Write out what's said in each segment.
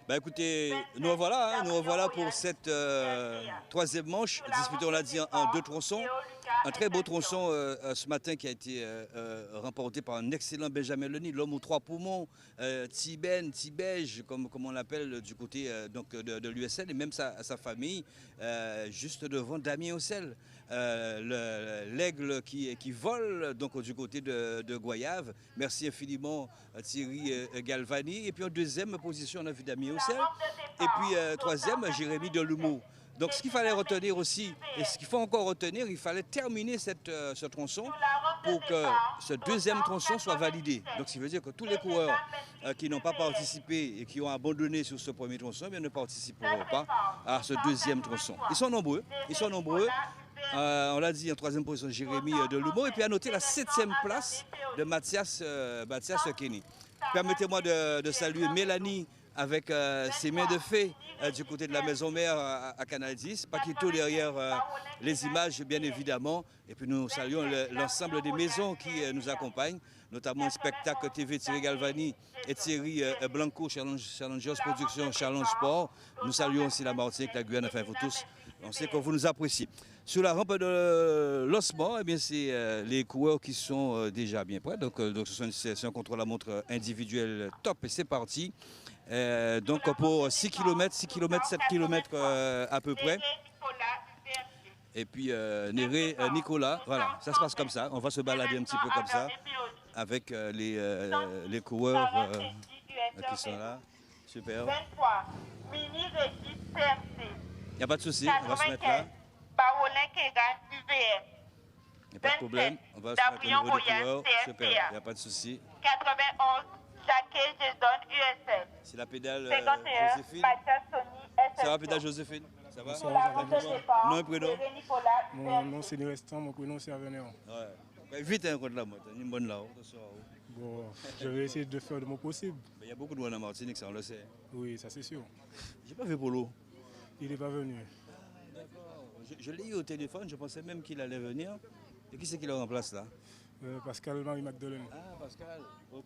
Bah écoutez, nous revoilà, nous revoilà pour cette troisième manche, disputée on l'a dit en deux tronçons. Un très beau tronçon ce matin qui a été remporté par un excellent Benjamin Leni, l'homme aux trois poumons, Tibège, comme on l'appelle du côté donc de l'USL, et même sa famille, juste devant Damien Hossel, l'aigle qui vole donc du côté de Goyave. Merci infiniment Thierry Galvani. Et puis en deuxième position, on a vu Damien Hossel. Et puis troisième, Jérémy Delumeau. Donc ce qu'il fallait retenir aussi, et ce qu'il faut encore retenir, il fallait terminer ce tronçon pour que ce deuxième tronçon soit validé. Donc ce qui veut dire que tous les coureurs qui n'ont pas participé et qui ont abandonné sur ce premier tronçon, eh bien, ne participeront pas à ce deuxième tronçon. Ils sont nombreux, on l'a dit en troisième position, Jérémy Delumeau, et puis à noter la 7e place de Mathias Kenny. Permettez-moi de saluer Mélanie avec ses mains de fée du côté de la maison mère à Canal 10. Paquito derrière les images, bien évidemment. Et puis nous saluons l'ensemble des maisons qui nous accompagnent, notamment le spectacle TV Thierry Galvani et Thierry Blanco, Challengers Productions, Challenge Sport. Nous saluons aussi la Martinique, la Guyane, enfin vous tous. On sait que vous nous appréciez. Sur la rampe de l'Osmont, eh c'est les coureurs qui sont déjà bien prêts. Donc c'est un contre-la-montre individuel top et c'est parti. Donc pour 6 km, 7 km à peu près. Et puis Néré, Nicolas, voilà, ça se passe comme ça. On va se balader un petit peu comme ça avec les coureurs qui sont là. Super. 23, Mini Régis CMC. Il n'y a pas de souci, on va se mettre là. Baolin Kegan UVM. Il n'y a pas de problème, on va se mettre au niveau des coureurs. Super, il n'y a pas de souci. 91, Jacques Jason USL. C'est la pédale 51, Joséphine. Mathias Sony SL. C'est la pédale Joséphine, ça va? Sur la route de départ, Non, prénom. Nicolas Mon nom c'est Restant, mon prénom c'est Avenir. Ouais. Vite hein, contre la moto, une bonne là-haut. Bon, je vais essayer de faire de mon possible. Il y a beaucoup de monde en Martinique, ça on le sait. Oui, ça c'est sûr. J'ai pas vu Polo. Il n'est pas venu. D'accord. Je l'ai eu au téléphone, je pensais même qu'il allait venir. Et qui c'est qui le remplace là? Pascal Marie Magdalene. Ah, Pascal, ok.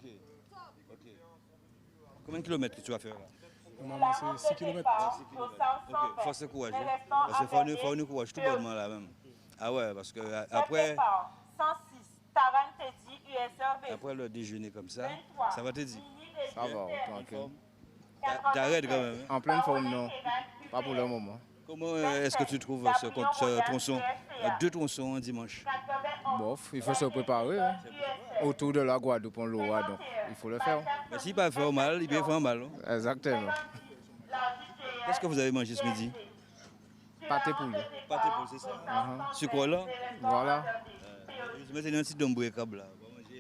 Combien de kilomètres que tu vas faire là? Normalement c'est 6 km. 6 km. Ok, force et courage. Hein? Parce qu'il faut un courage tout bonnement là même. Ah ouais, parce que après. 106, Taran Teddy USL. Après le déjeuner comme ça, ça va te dire. Ça va, tranquille. T'arrêtes quand même. Hein? En pleine forme, non. Pas pour le moment. Comment est-ce que tu trouves ce tronçon, deux tronçons un dimanche? Bof, il faut se préparer. Hein. Autour de la Guadeloupe, on l'aura, donc il faut le faire. Mais s'il ne fait mal, il peut faire mal. Hein? Exactement. Qu'est-ce que vous avez mangé ce midi? Pâté poulet. Pâté poulet, c'est ça? Sur quoi là? Voilà. Je vais mettre un petit dombo câble là.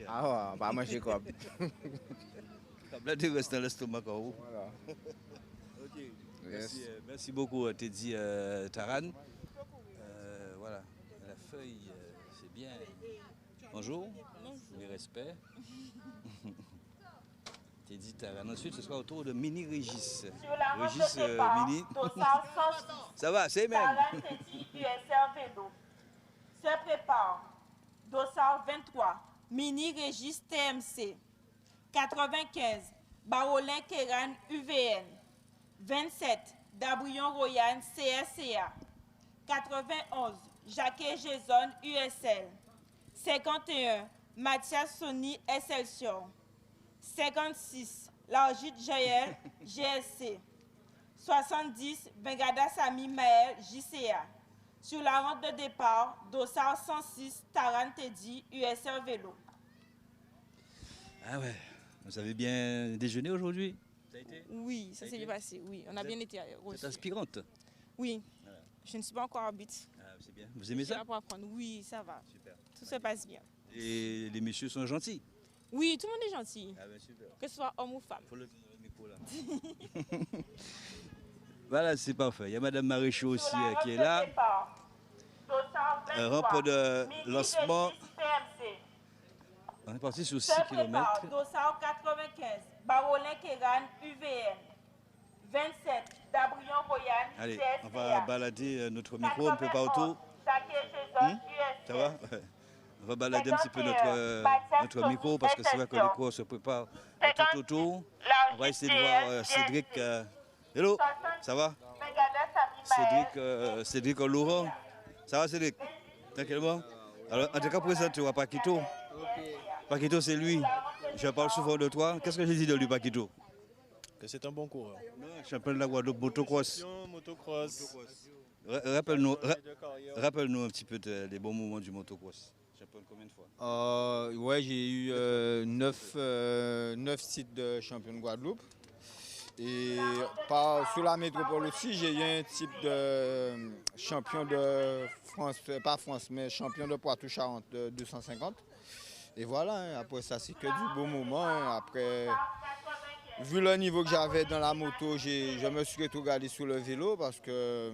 Ah ouais, pas manger quoi. Câble là, tu restes dans l'estomac. Voilà. Ok. Yes. Merci beaucoup Teddy Taran. Voilà, la feuille, c'est bien. Bonjour. Mes respects. Teddy Taran. Ensuite, ce sera au tour de Mini Régis. Régis Mini. Ça va, c'est même. Teddy USL Vélo. Se prépare. Dossard 23, Mini Régis TMC. 95, Baolin Keran UVN. 27, Dabrion Royan CSCA. 91, Jacques Jason USL. 51, Mathias Sony Excelsior. 56, Largit Joël GSC. 70, Bengada Sami Maël JCA. Sur la rampe de départ, Dossard 106, Taran Teddy USL Vélo. Ah ouais, vous avez bien déjeuné aujourd'hui? Ça a été? Oui, ça s'est passé, oui. On a bien été reçus. C'est inspirante? Oui. Voilà. Je ne suis pas encore arbitre. Ah, c'est bien. Vous aimez ça? Pour apprendre. Oui, ça va. Super. Tout se passe bien. Et les messieurs sont gentils? Oui, tout le monde est gentil. Ah ben super. Que ce soit homme ou femme. Faut le micro là. Voilà, c'est parfait. Il y a Madame Maréchaux aussi qui est là. Rampe de lancement. On est parti sur 6 km. Dossard 95, Baolin Keran UVN. 27, Dabrion Royan. Allez, on va balader notre micro un peu partout. Ça va? On va balader un petit peu notre micro parce que c'est vrai que les cours se préparent tout autour. On va essayer de voir Cédric Hello, ça va? Cédric Laurent. Ça va Cédric? Tranquillement? Alors, en tout cas, présente-toi à Paquito. Paquito, c'est lui. Je parle souvent de toi. Qu'est-ce que j'ai dit de lui, Paquito? Que c'est un bon coureur. Champion de la Guadeloupe, motocross. Motocross. Rappelle-nous un petit peu des bons moments du motocross. Champion combien de fois? Ouais, j'ai eu 9 titres de champion de Guadeloupe. Et sur la métropole aussi, j'ai eu un type de champion de France, pas France, mais champion de Poitou-Charentes de 250. Et voilà, hein, après ça, c'est que du beau moment. Hein. Après, vu le niveau que j'avais dans la moto, je me suis rétrogradé sur le vélo parce que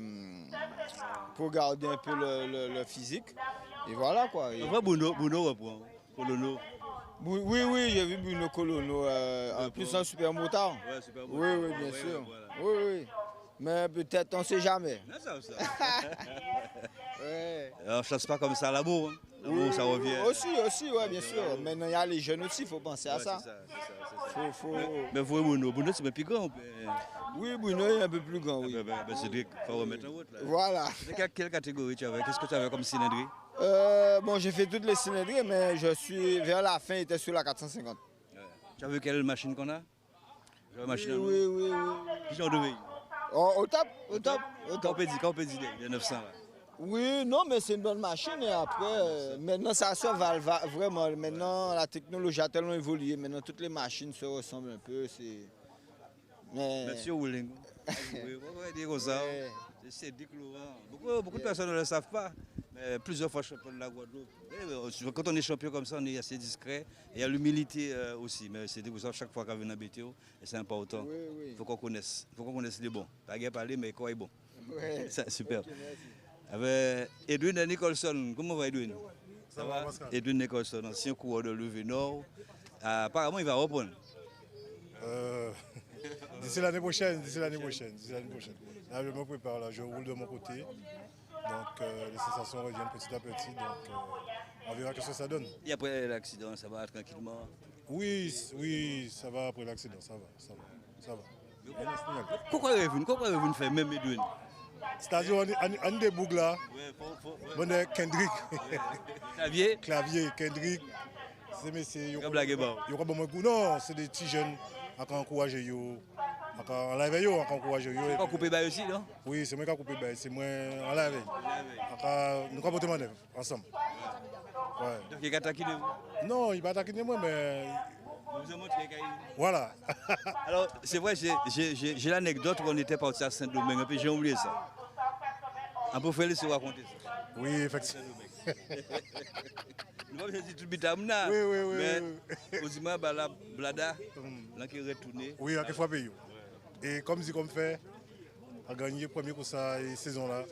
pour garder un peu le physique. Et voilà quoi. On voit Bruno reprend. Colono. Oui, j'ai vu Bruno Colono, en plus un super motard. Ouais, super Oui, bien sûr. Voilà. Oui. Mais peut-être on ne sait jamais. Non, ça. Ouais. On ne chasse pas comme ça l'amour. Hein. L'amour, ça revient. Aussi, ouais, bien sûr. Maintenant, il y a les jeunes aussi, il faut penser à ça. C'est ça. Faut... Mais vous, Bruno, c'est un plus grand. Oui, Bruno est un peu plus grand, oui. Cédric, il faut remettre en route. Là. Voilà. Quelle catégorie tu avais? Qu'est-ce que tu avais comme cylindrée? Bon, j'ai fait toutes les cylindries, mais je suis vers la fin, j'étais sur la 450. Tu as vu quelle machine qu'on a? Oui. Qui genre de véhicule? Oh, au top. Quand on peut dire les 900 là. Oui, non, mais c'est une bonne machine. Et après, maintenant, ça se va vraiment. Maintenant, la technologie a tellement évolué. Maintenant, toutes les machines se ressemblent un peu. Monsieur Willing. C'est Cédric Laurent. Beaucoup de personnes ne le savent pas. Mais plusieurs fois champion de la Guadeloupe. Quand on est champion comme ça, on est assez discret. Et il y a l'humilité aussi. Mais c'est ça chaque fois qu'on vient dans BTO. Et c'est important. Oui. Il faut qu'on connaisse. les bons. Pas guère parler, mais quoi est bon. Ouais. C'est super. Avec Edwin Nicholson. Comment va Edwin? Ça va, Pascal. Edwin Nicholson, ancien coureur de Levé Nord. Apparemment, il va reprendre. D'ici l'année prochaine. Là, je me prépare, là, je roule de mon côté. Donc, les sensations reviennent petit à petit. Donc, on verra ce que ça donne. Et après l'accident, ça va tranquillement. Oui, ça va après l'accident, ça va. Pourquoi Edwin fait même Edwin? C'est-à-dire, on a des boucles là. On a Kendrick. Clavier. Kendrick. C'est messieurs. Comme blague bon. Non, c'est des petits jeunes qui encouragent yo. En live yo, qui encouragent yo. Tu as coupé bail aussi, non? Oui, c'est moi qui ai coupé bail, c'est moi en live. Nous avons porté manœuvre ensemble. Ouais. Donc il a attaqué de vous? Non, il va attaquer moi, mais Vous avez montré qu'il y a eu. voilà. Alors, c'est vrai, j'ai l'anecdote où on était parti à Saint-Domingue, et puis j'ai oublié ça. On peut faire laisser raconter ça. Oui, effectivement. Nous avons dit tout le bitamna. Oui. Mais, au dimanche, la blada, là qui est retourné. Oui, on a frappé yo. Et comme dit comme fait, on a gagné le premier pour ça et saison là.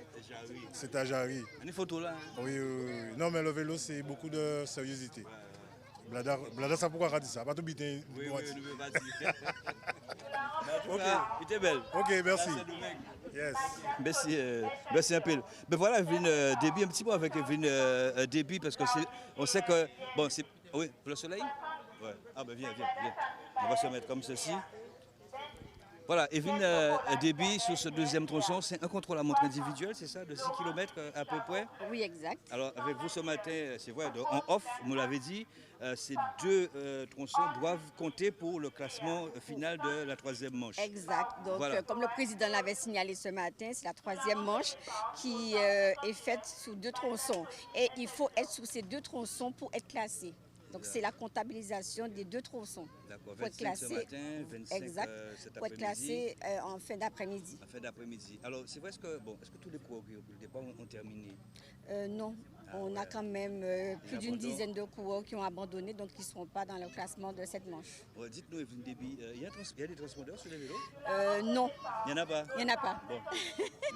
C'était à Jarry. On a une photo là. Hein? Oui. Non, mais le vélo, c'est beaucoup de sérieuxité. Blada, ça pourquoi on a dit ça? Pas tout biter. Oui, ne veux pas dire. Ok, il était belle. Ok, merci. Yes. Merci un peu. Mais voilà, Evelyne Déby, un petit mot avec Evelyne Déby, parce que on sait que. Bon, c'est. Oui, pour le soleil? Ouais. Ah, ben viens. On va se mettre comme ceci. Voilà, Evelyne Déby, sur ce deuxième tronçon, c'est un contrôle à montre individuel, c'est ça, de 6 km à peu près? Oui, exact. Alors, avec vous ce matin, c'est vrai, en off, vous l'avez dit, ces deux tronçons doivent compter pour le classement final de la troisième manche. Exact. Donc, Voilà. comme le président l'avait signalé ce matin, c'est la troisième manche qui est faite sous 2 tronçons. Et il faut être sous ces 2 tronçons pour être classé. Donc, c'est la comptabilisation des 2 tronçons. D'accord, Pour être 25 ce classé, matin, 25 exact, cet pour être après-midi. classé en fin d'après-midi. En fin d'après-midi. Alors, c'est vrai que, est-ce que tous les coureurs qui au départ ont terminé? Non, on a quand même plus d'une dizaine de coureurs qui ont abandonné, donc qui ne seront pas dans le classement de cette manche. Ouais, dites-nous, Evelyne Déby, il y a des transpondeurs sur les vélos? Non, Il n'y en a pas? il n'y en a pas. Bon,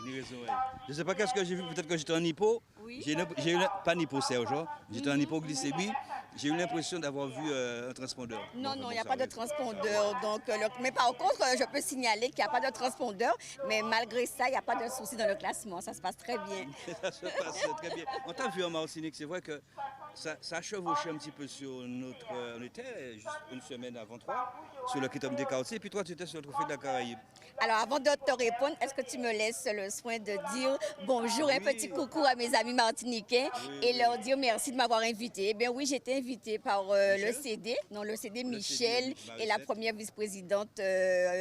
une raison, ouais. Je ne sais pas qu'est-ce que j'ai vu, peut-être que j'étais en hypo. Oui. J'ai eu, pas en hypocèrge, j'étais en hypoglycémie. J'ai eu l'impression d'avoir vu un transpondeur. Non, Donc, il bon, n'y a ça pas de arrive. transpondeur. Donc, mais par contre, je peux signaler qu'il n'y a pas de transpondeur. Mais malgré ça, il n'y a pas de souci dans le classement. Ça se passe très bien. Ça se passe très bien. On t'a vu en Martinique, c'est vrai que ça a chevauché un petit peu sur notre... on était juste une semaine avant toi, sur le Kingdom des quartiers, et puis toi, tu étais sur le Trophée de la Caraïbe. Alors, avant de te répondre, est-ce que tu me laisses le soin de dire bonjour, un petit coucou à mes amis martiniquais et leur dire merci de m'avoir invité? Eh bien oui, j'ai été invitée par le CD, le CD Michel et la première vice-présidente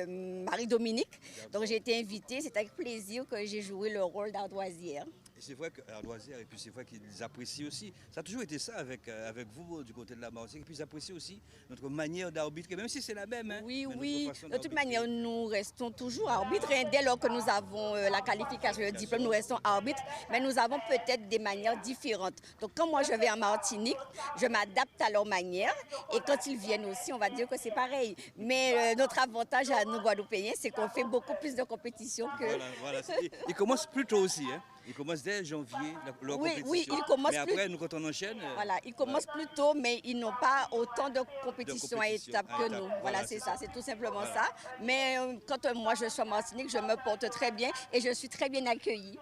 Marie-Dominique. Donc j'ai été invitée, c'est avec plaisir que j'ai joué le rôle d'ardoisière. Et c'est vrai qu'Ardoisière, et puis c'est vrai qu'ils apprécient aussi. Ça a toujours été ça avec vous du côté de la Martinique. Et puis ils apprécient aussi notre manière d'arbitrer, même si c'est la même. Hein, Oui, mais oui. notre façon De toute d'arbitrer. manière, nous restons toujours arbitres. Hein. Dès lors que nous avons la qualification, le diplôme, nous restons arbitres. Mais nous avons peut-être des manières différentes. Donc quand moi je vais en Martinique, je m'adapte à leur manière. Et quand ils viennent aussi, on va dire que c'est pareil. Mais notre avantage à nous Guadeloupéens, c'est qu'on fait beaucoup plus de compétitions que... Voilà. Ils commencent plus tôt aussi. Hein. Ils commencent dès janvier leur Oui, compétition. oui, ils commencent mais après, nous, quand on enchaîne... Voilà, ils commencent plus tôt, mais ils n'ont pas autant de compétitions à étapes que nous. Voilà, c'est ça, c'est tout simplement ça. Mais quand moi je suis en Martinique, je me porte très bien et je suis très bien accueillie.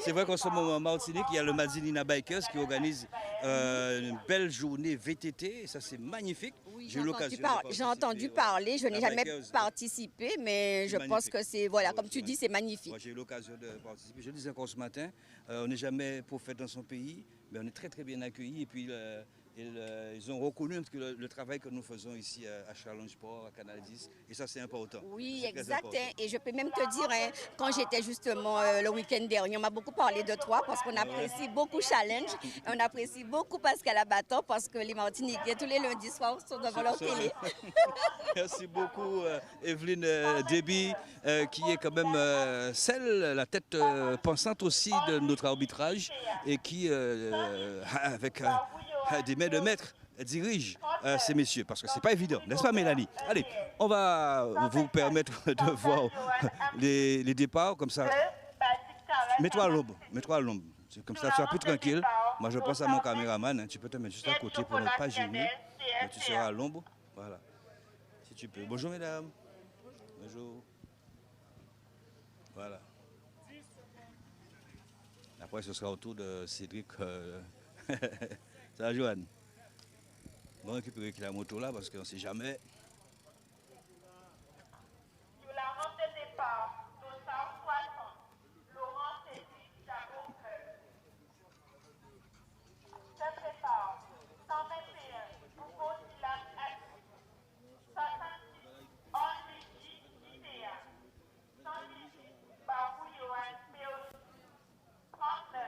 C'est vrai qu'en ce moment en Martinique, il y a le Madinina Bikers qui organise une belle journée VTT. Et ça, c'est magnifique. Oui, J'ai eu l'occasion de j'ai entendu participer, parler, je n'ai la jamais Bikers, participé, mais je pense magnifique. que c'est, voilà, Ouais, comme c'est tu dis, c'est magnifique. Moi, j'ai eu l'occasion de participer. Je le disais encore ce matin, on n'est jamais prophète dans son pays, mais on est très très bien accueillis. Et puis ils ont reconnu un petit peu le travail que nous faisons ici à Challenge Port, à Canal 10. Et ça, c'est important. Oui, C'est très exact. important. Hein. Et je peux même te dire, hein, quand j'étais justement le week-end dernier, on m'a beaucoup parlé de toi parce qu'on apprécie beaucoup Challenge. Et on apprécie beaucoup Pascal Abaton parce que les Martiniquais, tous les lundis soirs, sont devant leur télé. Merci beaucoup, Evelyne Déby, qui est quand même la tête pensante aussi de notre arbitrage et qui, avec des mains de maître, dirige ces messieurs, parce que c'est pas évident, n'est-ce pas Mélanie? Allez, on va vous permettre de voir les départs, comme ça. Mets-toi à l'ombre, comme ça tu seras plus tranquille. Moi je pense à mon caméraman, hein. Tu peux te mettre juste à côté pour ne pas gêner, mais tu seras à l'ombre, voilà. Si tu peux. Bonjour mesdames. Bonjour. Voilà. Après ce sera au tour de Cédric. Ça va Joanne? Bon récupérer la moto là parce qu'on ne sait jamais. Sur la rampe de départ, dossard 60, Laurent Cédric Chabot. Se prépare, 121, Hugo Dylan Alou, 66, Henri J. 118, Barou Johan Péosi, 39,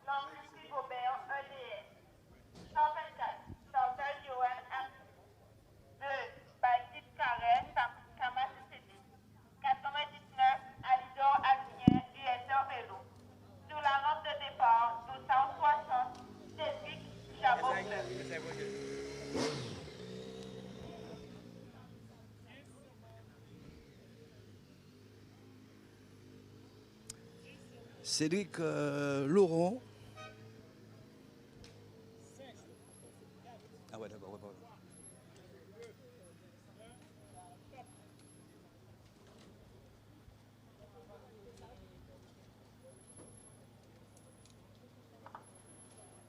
Languille Rigobert EDS, 124, Sautal Johan Amou, 2, Baptiste Carré, Kamas CCD, 99, Alidor Adrien, USR Vélo. Sur la rampe de départ, 260, Cédric Chabot. Cédric Laurent. Ah ouais d'accord, ouais, pardon.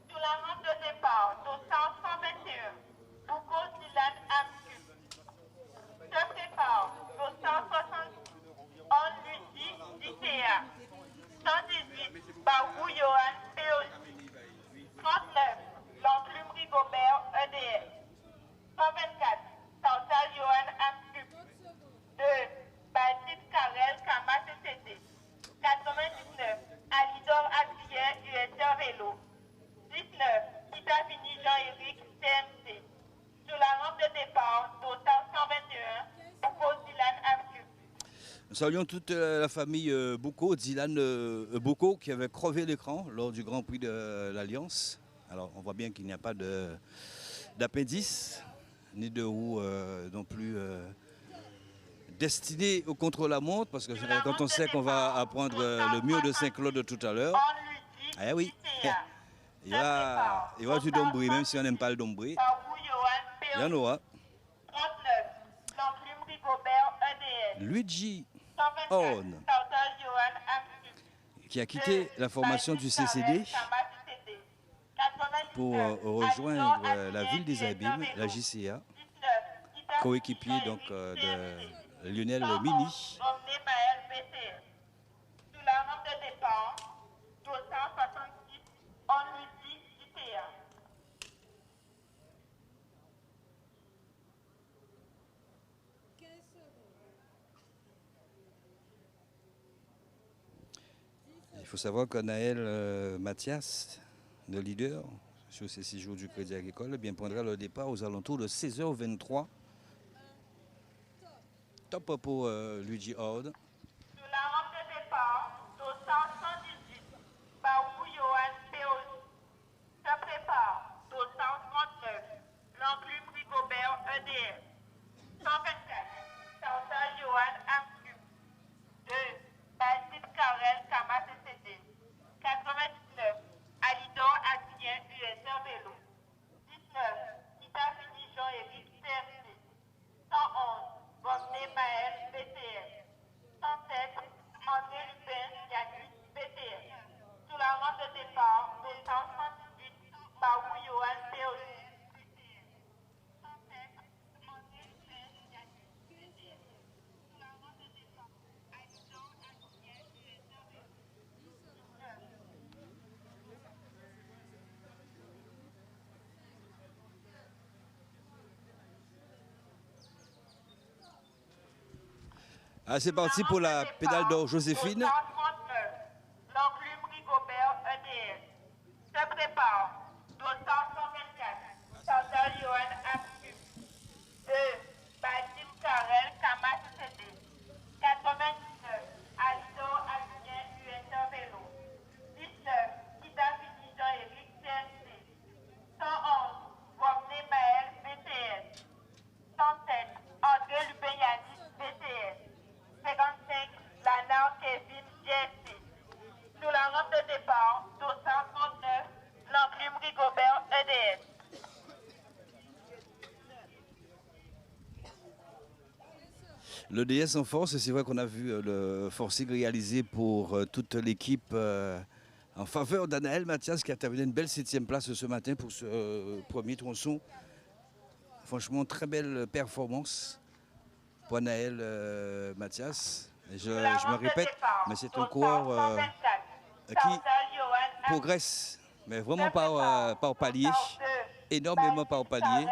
Sur la rampe de départ, dossard 121, Hugo Dylan Amcu. Se prépare, dossard 70, On Lucie d'ICA. 118, Barou Johan Péosi. 39, L'Enclume Rigobert EDS. 124, Sautal Johan Amcu. 2, Baptiste Carrel Kamas CCD. 99, Alidor Adrien USR Vélo. 19, Kitavini Jean-Éric CMC. Sur la rampe de départ, dossard 121, Hugo Dylan Amcu. Nous saluons toute la famille Boucaud, Dylan Boucaud, qui avait crevé l'écran lors du Grand Prix de l'Alliance. Alors on voit bien qu'il n'y a pas d'appendice, ni de roue non plus destinée au contre-la-montre, parce que quand on sait qu'on va apprendre le mur de Saint-Claude tout à l'heure, eh oui, il y aura du Dombri, même si on n'aime pas le Dombri, il y en aura. 39, L'Enclume Rigobert EDS. Luigi 124, Horn, Sautal Johan Amcu. qui a quitté la formation du CCD. 99, pour rejoindre la ville des Abîmes, la JCA, coéquipier donc de Lionel Mini. Emmené Maël BTS. Sous la rampe de départ, 266, on lui dit JTA. Il faut savoir que Naël Mathias, le leader, sur ces 6 jours du Crédit Agricole, eh bien, prendra le départ aux alentours de 16h23. Top pour Luigi Horde. Sous la rampe de départ, 218, Baou Johan Péoli. Se prépare, 239, l'enclume Rigobert EDF. 124, Tanta Johan Amcube. 2, Basile Karel Kama CCD. 99, Alidor Adrien USR Vélo. 19, Ita Fini Jean-Éric CRC. 111, Bomné Maël BTS. 107, André Lupin Yannick BTS. Sous la rampe de départ, 278, Baou Johan Péoli. 107, André Lupin Yannick BTS. Sous la rampe de départ, Alidor Adrien USR Vélo. Ah, c'est parti pour la pédale d'or Joséphine. 239, l'enclume Rigobert EDF. Se prépare, 224, Chantal Johan Amcube. 2, Basile Karel Kama CCD. 99, Aldo Adrien USR Vélo. 19, Ida Fini Jean-Éric CRC. 111, Bomné Maël BTS. 107, André Lupin Yannick BTS. 55, Lanar Kevin GSC. Sous la rampe de départ, 239, l'enclume Rigobert EDF. Le DS en force, c'est vrai qu'on a vu le forcing réalisé pour toute l'équipe en faveur d'Anaël Mathias qui a terminé une belle 7e place ce matin pour ce premier tronçon. Franchement, très belle performance pour Anaël Mathias. Et je me répète, mais c'est un coureur qui progresse, mais vraiment par palier, énormément par palier.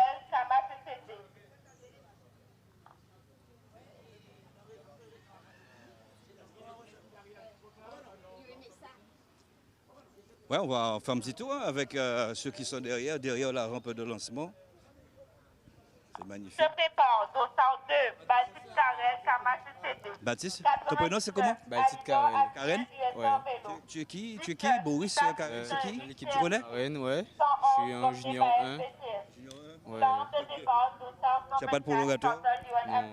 Ouais, on va faire un petit tour avec ceux qui sont derrière la rampe de lancement. C'est magnifique. Se prépare, 202, Baptiste Karel Kama CCD. Baptiste, ton prénom c'est comment? Baptiste Karel. Karen? Ouais. Tu es qui? Boris Karen, c'est qui? L'équipe Tu connais? Karen, ouais. Je suis en junior 1. Ouais. Tu n'as pas de prolongateur? Non.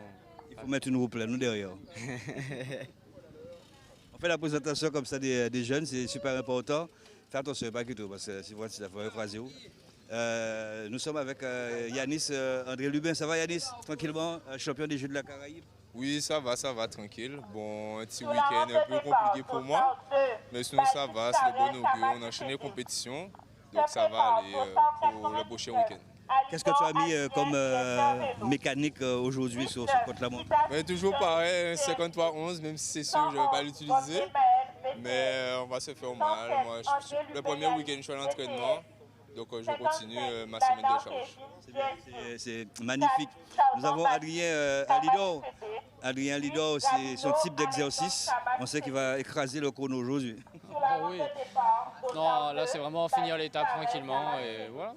Il faut mettre une roue pleine, nous derrière. On fait la présentation comme ça des jeunes, c'est super important. Fais attention, pas que tout, parce que si vous voyez, il faut écraser où. Nous sommes avec Yanis André Lubin. Ça va Yanis? Tranquillement, champion des Jeux de la Caraïbe? Oui, ça va, tranquille. Bon, un petit week-end un peu compliqué pour moi, mais sinon ça va, c'est de bon augure. On a enchaîné les compétitions, donc ça va aller pour le prochain week-end. Qu'est-ce que tu as mis comme mécanique aujourd'hui sur ce contre-la-montre? Mais toujours pareil, 53-11, même si c'est sûr, je ne vais pas l'utiliser, mais on va se faire mal. Moi, le premier week-end, je suis à l'entraînement. Donc je continue ma semaine de charge. C'est magnifique. Nous avons Adrien Lidor. Adrien Lidor, c'est son type d'exercice. On sait qu'il va écraser le chrono aujourd'hui. Oh oui. Non, là c'est vraiment finir l'étape tranquillement et voilà.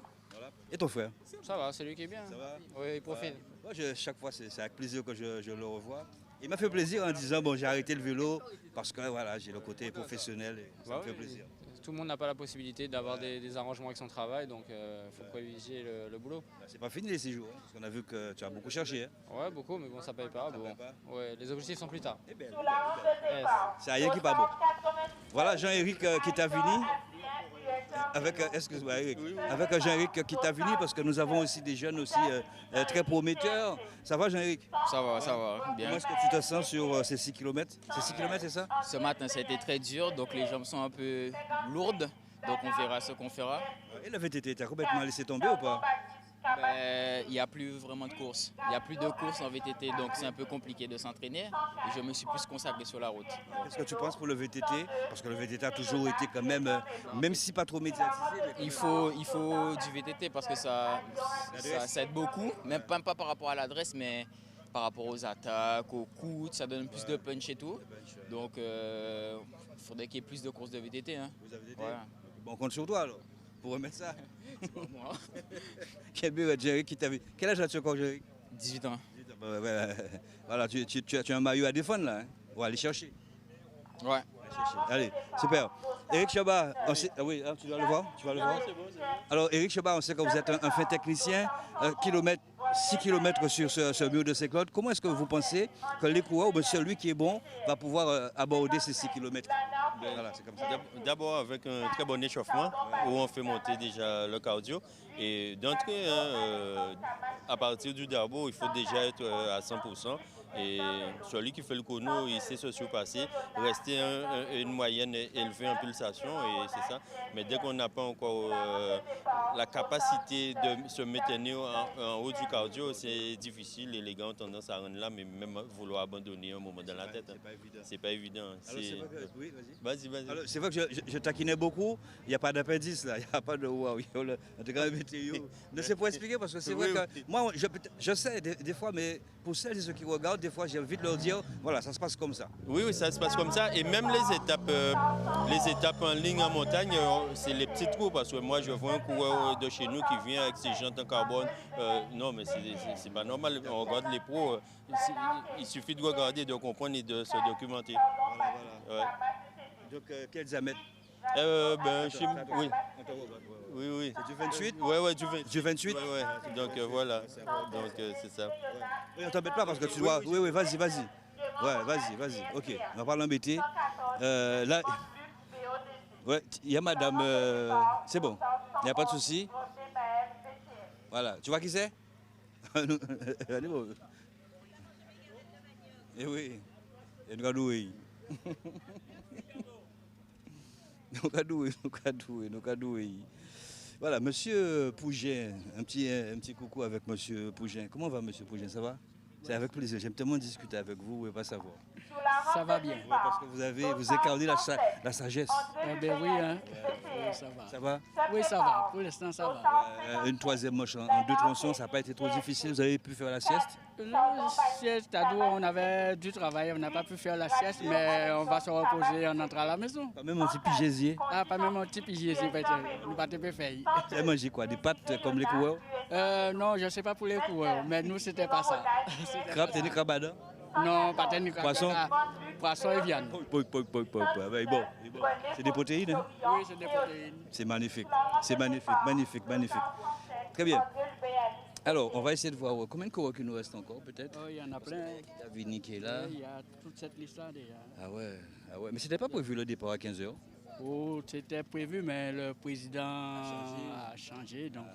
Et ton frère? Ça va, c'est lui qui est bien. Ça va? Oui, il profite. Moi, chaque fois, c'est avec plaisir que je le revois. Il m'a fait plaisir en disant bon, j'ai arrêté le vélo parce que voilà, j'ai le côté professionnel et ça me fait plaisir. Tout le monde n'a pas la possibilité d'avoir des arrangements avec son travail, donc il faut privilégier le boulot. C'est pas fini les 6 jours, hein, parce qu'on a vu que tu as beaucoup cherché. Hein. Ouais, beaucoup, mais bon, ça paye pas. Bon. Ouais, les objectifs sont plus tard. C'est rien qui pas bon. Voilà Jean-Éric Kitavini. Avec, excuse-moi, Eric, avec Jean-Éric Kitavini, parce que nous avons aussi des jeunes aussi très prometteurs. Ça va Jean-Éric? Ça va, bien. Comment est-ce que tu te sens sur ces 6 km? C'est 6 km, c'est ça? Ce matin, ça a été très dur, donc les jambes sont un peu lourdes, Donc on verra ce qu'on fera. Et le VTT, t'as complètement laissé tomber ou pas? Il n'y a plus vraiment de courses. Il n'y a plus de courses en VTT, donc c'est un peu compliqué de s'entraîner. Et je me suis plus consacré sur la route. Qu'est-ce que tu penses pour le VTT? Parce que le VTT a toujours été quand même, même si pas trop médiatisé. Il faut du VTT parce que ça aide beaucoup, même pas par rapport à l'adresse, mais par rapport aux attaques, aux coups, ça donne plus de punch et tout. Donc il faudrait qu'il y ait plus de courses de VTT. Hein. Bon, on compte sur toi alors, pour remettre ça. Quel âge as-tu encore, Jerry? 18 ans. Voilà, tu as un maillot à défendre là. Hein? On va aller chercher. Ouais. Allez, super. Éric Chaba, oui, hein, tu dois le voir. Alors, Éric Chaba, on sait que vous êtes un fin technicien, 6 km sur ce mur de Saint-Claude. Comment est-ce que vous pensez que les coureurs, ou celui qui est bon, va pouvoir aborder ces 6 km? Voilà, c'est comme ça. D'abord avec un très bon échauffement où on fait monter déjà le cardio. Et d'entrée, à partir du Dabo, il faut déjà être à 100%. Et celui qui fait le chrono, il sait se surpasser, rester une moyenne élevée en pulsation, et c'est ça. Mais dès qu'on n'a pas encore la capacité de se maintenir en haut du cardio, c'est difficile et les gars ont tendance à rendre là, mais même vouloir abandonner un moment dans la tête. C'est pas évident. Oui, vas-y. C'est vrai que je taquinais beaucoup, il n'y a pas d'appendice là, il n'y a pas de waouh, en tout cas, météo. C'est pour expliquer parce que c'est vrai que moi, je sais des fois, mais pour celles et ceux qui regardent, des fois, j'ai envie de leur dire, voilà, ça se passe comme ça. Oui, ça se passe comme ça. Et même les étapes en ligne en montagne, c'est les petits trous. Parce que moi, je vois un coureur de chez nous qui vient avec ses jantes en carbone. Non, mais c'est pas normal. On regarde les pros. Il suffit de regarder, de comprendre et de se documenter. Voilà. Ouais. Donc, quel diamètre? Oui. C'est du 28? Oui, du 28. Ouais. Donc voilà. Donc c'est ça. Oui, on t'embête pas parce que tu dois. Oui, vas-y. Ouais, vas-y. Ok, on va pas l'embêter. Là, ouais, il y a madame. C'est bon, il n'y a pas de souci. Voilà, tu vois qui c'est? Allez, bon. Eh oui, il y a une Nous cadoué. Voilà, monsieur Pougin, un petit coucou avec monsieur Pougin. Comment va monsieur Pougin, ça va? C'est avec plaisir, j'aime tellement discuter avec vous, vous ne pouvez pas savoir. Ça va bien. Ouais, parce que vous incarnez la sagesse. Eh bien oui, hein. Oui, ça va. Ça va? Oui, ça va. Pour l'instant, ça va. Une troisième manche en 2 tronçons, ça n'a pas été trop difficile. Vous avez pu faire la sieste? La sieste, on avait du travail, on n'a pas pu faire la sieste, mais on va se reposer en entrant à la maison. Pas même un petit pigésier? Ah, pas même un petit pigésier, peut-être. Nous pas te faire. Vous avez mangé quoi? Des pâtes comme les coureurs? Non, je ne sais pas pour les coureurs, mais nous, c'était pas ça. Crabe, t'es des crabades? Non, pas de poisson? Poisson et viande. Bon. C'est des protéines, hein? Oui, c'est des protéines. C'est magnifique. Magnifique. Très bien. Alors, on va essayer de voir combien de coureurs qui nous restent encore, peut-être? Il y en a plein. Il y a Vini qui est là. Il y a toute cette liste-là déjà. Ah ouais. Mais c'était pas prévu le départ à 15h? Oh, c'était prévu, mais le président a changé. Donc,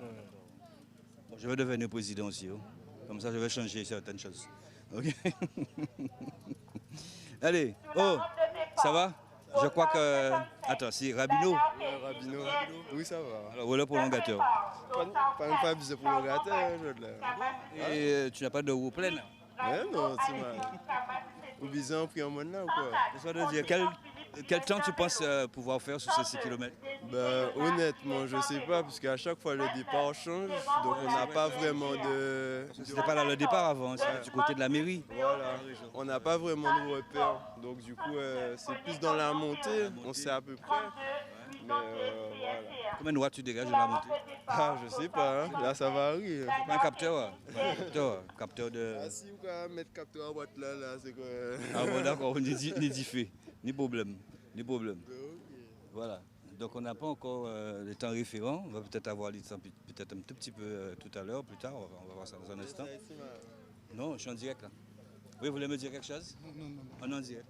Bon, je vais devenir président aussi. Oh. Comme ça, je vais changer certaines choses. Ok. Allez. Oh, ça va? Je crois que... Attends, c'est Rabino? Rabino. Oui, ça va. Alors, voilà prolongateur. Pas abusé prolongateur, là. Et tu n'as pas de roue pleine? Non, c'est mal. Ou bien on pris un moment là ou quoi? Laisse-moi te dire, quel temps tu penses pouvoir faire sur ces 6 km? Honnêtement, je ne sais pas, parce qu'à chaque fois le départ change, donc on n'a pas vraiment de... C'était pas là le départ avant, c'était du côté de la mairie. Voilà, on n'a pas vraiment de repères, donc du coup c'est plus dans la montée, on sait à peu près. Mais voilà. Combien de watts tu dégages de la montée? Ah, je sais pas, hein. Là ça varie. Un capteur, capteur de... Ah si, vous pouvez mettre capteur à boîte là, c'est quoi? Ah bon, d'accord, ni diffé, ni problème. Voilà. Donc on n'a pas encore le temps référent. On va peut-être avoir le temps peut-être un tout petit peu tout à l'heure, plus tard. On va voir ça dans un instant. Non, je suis en direct là. Oui, vous voulez me dire quelque chose? Non. On est en direct.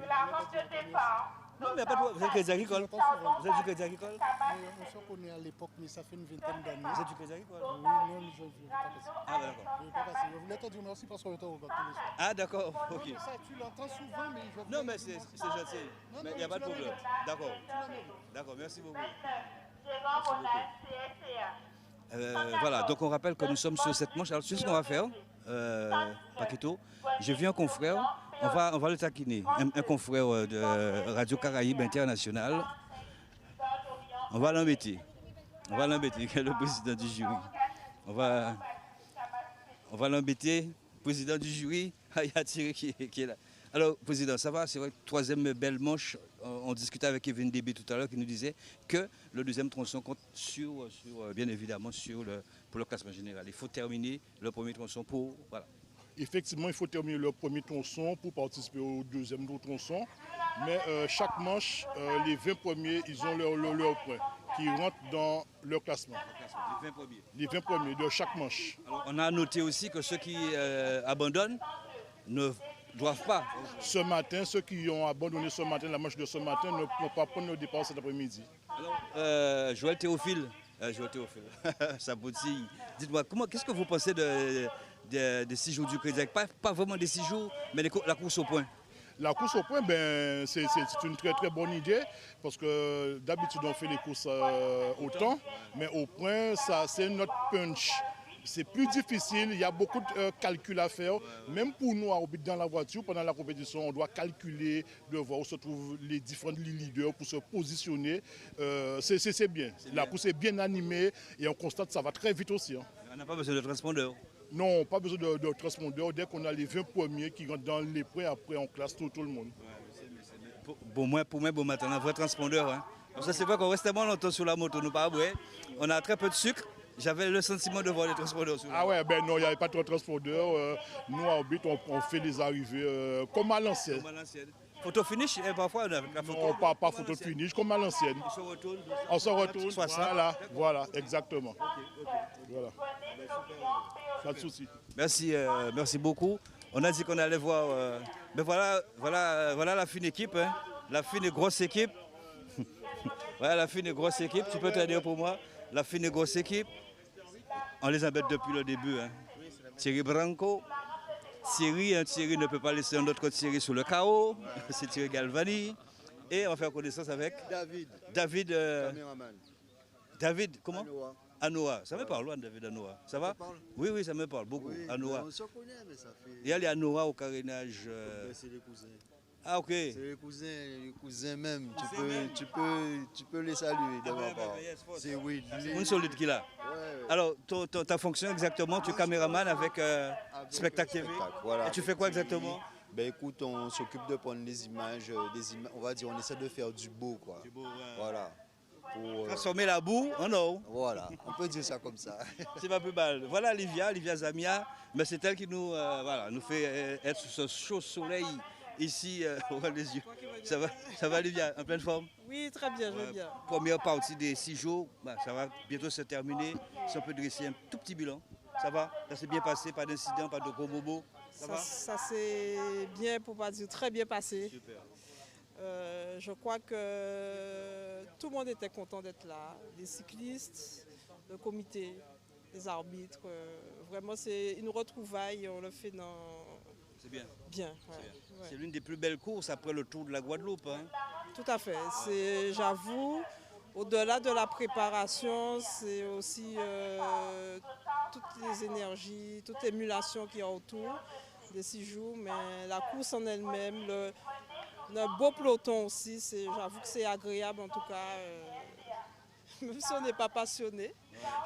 La rampe de départ, Non, mais il n'y a pas de problème. Vous êtes Crédit Agricole? Vous êtes du Crédit Agricole? On se connaît à l'époque, mais ça fait une vingtaine d'années. Vous êtes du Crédit Agricole? Oui, non, je ne veux pas passer. Ah, d'accord. Je ne veux pas passer. Je voulais te dire merci parce qu'on te regarde tous les soirs. Ah, d'accord, ok. Non, mais ça, tu l'entends souvent, mais je Non, mais c'est gentil. Mais il n'y a pas de problème. D'accord. D'accord, merci beaucoup. Voilà, donc on rappelle que nous sommes sur cette manche. Alors, c'est ce qu'on va faire, Paquito. J'ai vu un confrère, on va le taquiner, un confrère de Radio Caraïbe International. On va l'embêter. On va l'embêter, le président du jury. On va l'embêter, président du jury. Il y a Thierry qui est là. Alors, président, ça va? C'est vrai, troisième belle manche. On discutait avec Kevin Débé tout à l'heure qui nous disait que le deuxième tronçon compte bien évidemment pour le classement général. Il faut terminer le premier tronçon pour... Voilà. Effectivement, il faut terminer le premier tronçon pour participer au deuxième tronçon. Mais chaque manche, les 20 premiers, ils ont leur point qui rentrent dans leur classement. Les 20 premiers. Les 20 premiers de chaque manche. Alors, on a noté aussi que ceux qui abandonnent ne doivent pas. Ce matin, ceux qui ont abandonné ce matin, la manche de ce matin, ne pourront pas prendre le départ cet après-midi. Alors, Joël Théophile, ça boutille. Dites-moi, qu'est-ce que vous pensez des 6 jours du Crédit Agricole? Pas vraiment des 6 jours, mais la course au point. La course au point, ben, c'est une très très bonne idée parce que d'habitude on fait les courses au temps, mais au point, c'est notre punch. C'est plus difficile, il y a beaucoup de calculs à faire. Même pour nous, dans la voiture, pendant la compétition, on doit calculer, de voir où se trouvent les différents leaders pour se positionner. C'est bien. La course est bien animée et on constate que ça va très vite aussi. Hein. On n'a pas besoin de transpondeur. Non, pas besoin de transpondeur. Dès qu'on a les 20 premiers qui rentrent dans les points, après on classe tout le monde. Pour moi, bon matin, on a un vrai transpondeur. Hein. Parce que c'est vrai qu'on reste tellement longtemps sur la moto, nous pas. On a très peu de sucre. J'avais le sentiment de voir les transpondeurs. Ah ouais, ben non, il n'y avait pas de transpondeur. Nous, à Orbit, on fait les arrivées comme à l'ancienne. Photo finish, et parfois on a la photo. Non, pas photo finish, comme à l'ancienne. On se retourne. Voilà, exactement. Voilà. Pas de souci. Merci beaucoup. On a dit qu'on allait voir. Mais voilà la fine équipe, hein. La fine et grosse équipe. Voilà la fine et grosse équipe. Tu peux te dire pour moi, la fine et grosse équipe. On les embête depuis le début. Hein. Thierry Branco. Thierry ne peut pas laisser un autre Thierry sur le chaos. C'est Thierry Galvani. Et on va faire connaissance avec David. David, comment? Anoa. Ça me parle, loin, David Anoa. Ça va? Oui, ça me parle beaucoup. Oui, Anoa. On se connaît, mais ça fait... Il y a les Anoa au carénage. C'est les cousins. Ah, ok. C'est les cousins même. Tu peux les saluer de ma part. C'est oui. Une solide qu'il a. Alors, ta fonction exactement, tu es caméraman avec Spectacle TV. Voilà. Et tu fais quoi exactement? Ben écoute, on s'occupe de prendre des images, on va dire, on essaie de faire du beau, quoi. Du beau, ouais. Voilà. Pour transformer la boue en or. Voilà, on peut dire ça comme ça. C'est pas plus mal. Voilà Livia Zamia, mais c'est elle qui nous fait être sous ce chaud soleil ici au ras des yeux. Ça va Livia, en pleine forme? Oui, très bien, je vais bien. Première partie des 6 jours, ça va bientôt se terminer. Si on peut dresser un tout petit bilan, ça va? Ça s'est bien passé, pas d'incident, pas de gros bobos? Ça s'est bien, pour pas dire très bien passé. Super. Je crois que tout le monde était content d'être là, les cyclistes, le comité, les arbitres. Vraiment, c'est une retrouvaille, on le fait dans... C'est bien. Bien, ouais. C'est l'une des plus belles courses après le Tour de la Guadeloupe. Hein. Tout à fait. J'avoue, au-delà de la préparation, c'est aussi toutes les énergies, toute l'émulation qu'il y a autour des 6 jours, mais la course en elle-même, le beau peloton aussi, j'avoue que c'est agréable en tout cas, même si on n'est pas passionné.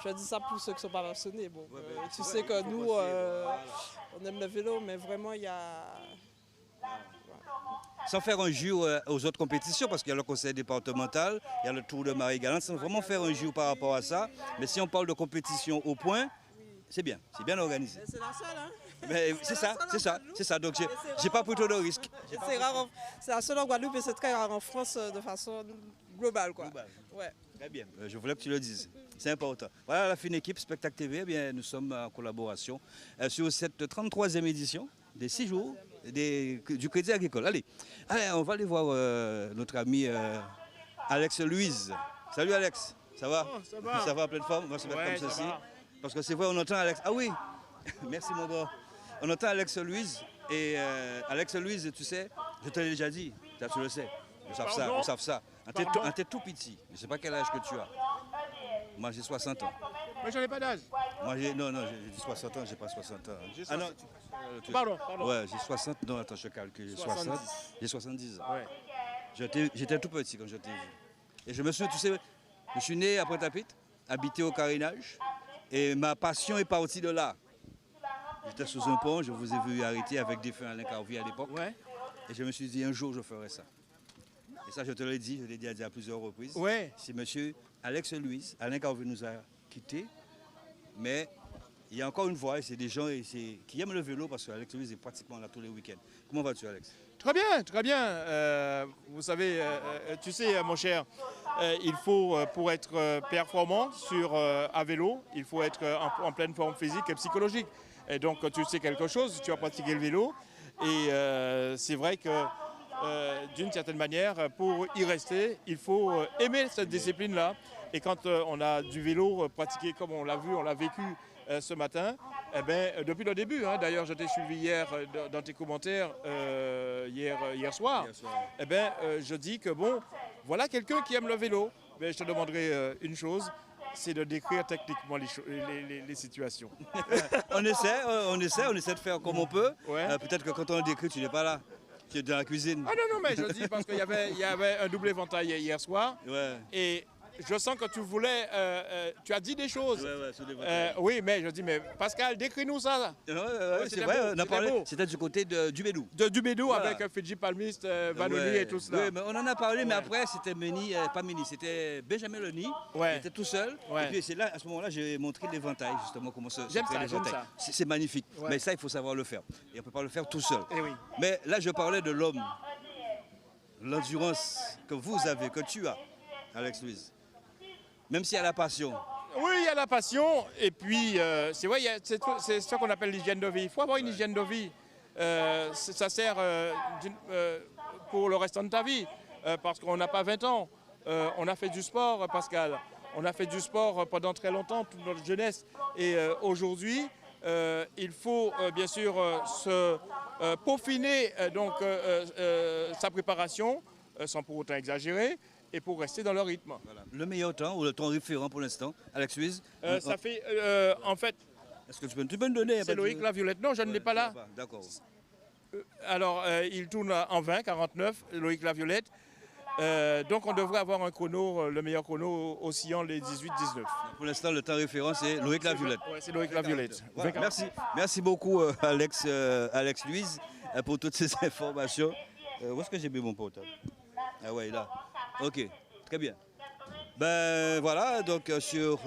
Je dis ça pour ceux qui ne sont pas passionnés. Bon, tu sais que nous, on aime le vélo, mais vraiment, il y a... Sans faire injure aux autres compétitions, parce qu'il y a le conseil départemental, il y a le Tour de Marie-Galante, sans vraiment faire injure par rapport à ça. Mais si on parle de compétition au point, c'est bien organisé. C'est la seule, hein? C'est ça. Donc, j'ai pas pris trop de risques. C'est la seule en Guadeloupe et c'est très rare en France de façon globale, quoi. Ouais. Très bien, je voulais que tu le dises. C'est important. Voilà la fine équipe Spectacle TV. Eh bien, nous sommes en collaboration sur cette 33e édition des 6 jours du Crédit Agricole. Allez, on va aller voir notre ami Alex Louise. Salut Alex, ça va? Ça va. Ça va en pleine forme? On va se mettre comme ceci. Parce que c'est vrai, on entend Alex. Ah oui, merci mon gars. On entend Alex Louise. Et Alex Louise, tu sais, je te l'ai déjà dit, tu le sais. Ils savent ça, ils savent ça. On t'es tout petit. Je ne sais pas quel âge que tu as. Moi, j'ai 60 ans. Moi, j'en ai pas d'âge. Moi, j'ai dit 60 ans, j'ai pas 60 ans. Ah non, pardon. Ouais, j'ai 60. Non, attends, je calcule. 60. J'ai 70 ans. Ouais. J'étais tout petit quand je t'ai vu. Et je me suis, tu sais, je suis né à Pointe-à-Pitre, habité au Carénage. Et ma passion est partie de là. J'étais sous un pont, je vous ai vu arrêter avec défunt Alain Carvier à l'époque. Ouais. Et je me suis dit, un jour, je ferai ça. Et ça, je te l'ai dit, je l'ai dit à plusieurs reprises. Ouais. C'est monsieur Alex Louise. Alain Carvier nous a quittés. Mais il y a encore une voix, et c'est des gens qui aiment le vélo parce qu'Alex Louise est pratiquement là tous les week-ends. Comment vas-tu, Alex? Très bien, très bien. Vous savez, tu sais, mon cher, il faut, pour être performant à vélo, il faut être en pleine forme physique et psychologique. Et donc, tu sais quelque chose, tu as pratiqué le vélo. Et c'est vrai que, d'une certaine manière, pour y rester, il faut aimer cette discipline-là. Et quand on a du vélo pratiqué comme on l'a vu, on l'a vécu ce matin, eh ben, depuis le début, hein, d'ailleurs je t'ai suivi hier dans tes commentaires hier soir, eh ben, je dis que bon, voilà quelqu'un qui aime le vélo. Mais je te demanderai une chose, c'est de décrire techniquement les situations. on essaie de faire comme on peut. Ouais. Peut-être que quand on le décrit, tu n'es pas là. Tu es dans la cuisine. Ah non, mais je dis parce qu'il y avait un double éventail hier soir. Ouais. Et je sens que tu voulais, tu as dit des choses. Oui, mais je dis, mais Pascal, décris-nous ça. C'est vrai, on a parlé, c'était du côté du Bédou. Du Bédou, voilà. Avec Fidji Palmiste, Vanoni et tout cela. Oui, mais on en a parlé, mais après, c'était c'était Benjamin Leni, qui était tout seul. Et puis c'est là, à ce moment-là, j'ai montré l'éventail, justement, comment se fait l'éventail. C'est magnifique, mais ça, il faut savoir le faire. Et on ne peut pas le faire tout seul. Mais là, je parlais de l'homme, l'endurance que vous avez, que tu as, Alex Louise. Même s'il y a la passion. Oui, il y a la passion. Et puis, c'est vrai, c'est ce qu'on appelle l'hygiène de vie. Il faut avoir une hygiène de vie. Ça sert pour le restant de ta vie. Parce qu'on n'a pas 20 ans. On a fait du sport, Pascal. On a fait du sport pendant très longtemps, toute notre jeunesse. Et aujourd'hui, il faut bien sûr se peaufiner sa préparation, sans pour autant exagérer. Et pour rester dans le rythme. Voilà. Le meilleur temps ou le temps référent pour l'instant, Alex Louise? Ça fait, en fait... Est-ce que tu peux me donner? C'est Loïc Laviolette. Non, je ne l'ai pas là. D'accord. Alors, il tourne en 20, 49, Loïc Laviolette. Donc, on devrait avoir un chrono, le meilleur chrono oscillant les 18-19. Pour l'instant, le temps référent, c'est Loïc Laviolette. Oui, c'est Loïc Laviolette. Voilà. Merci beaucoup, Alex Louise, pour toutes ces informations. Où est-ce que j'ai mis mon portable? Ah ouais, là. Ok, très bien. Ben voilà, donc sur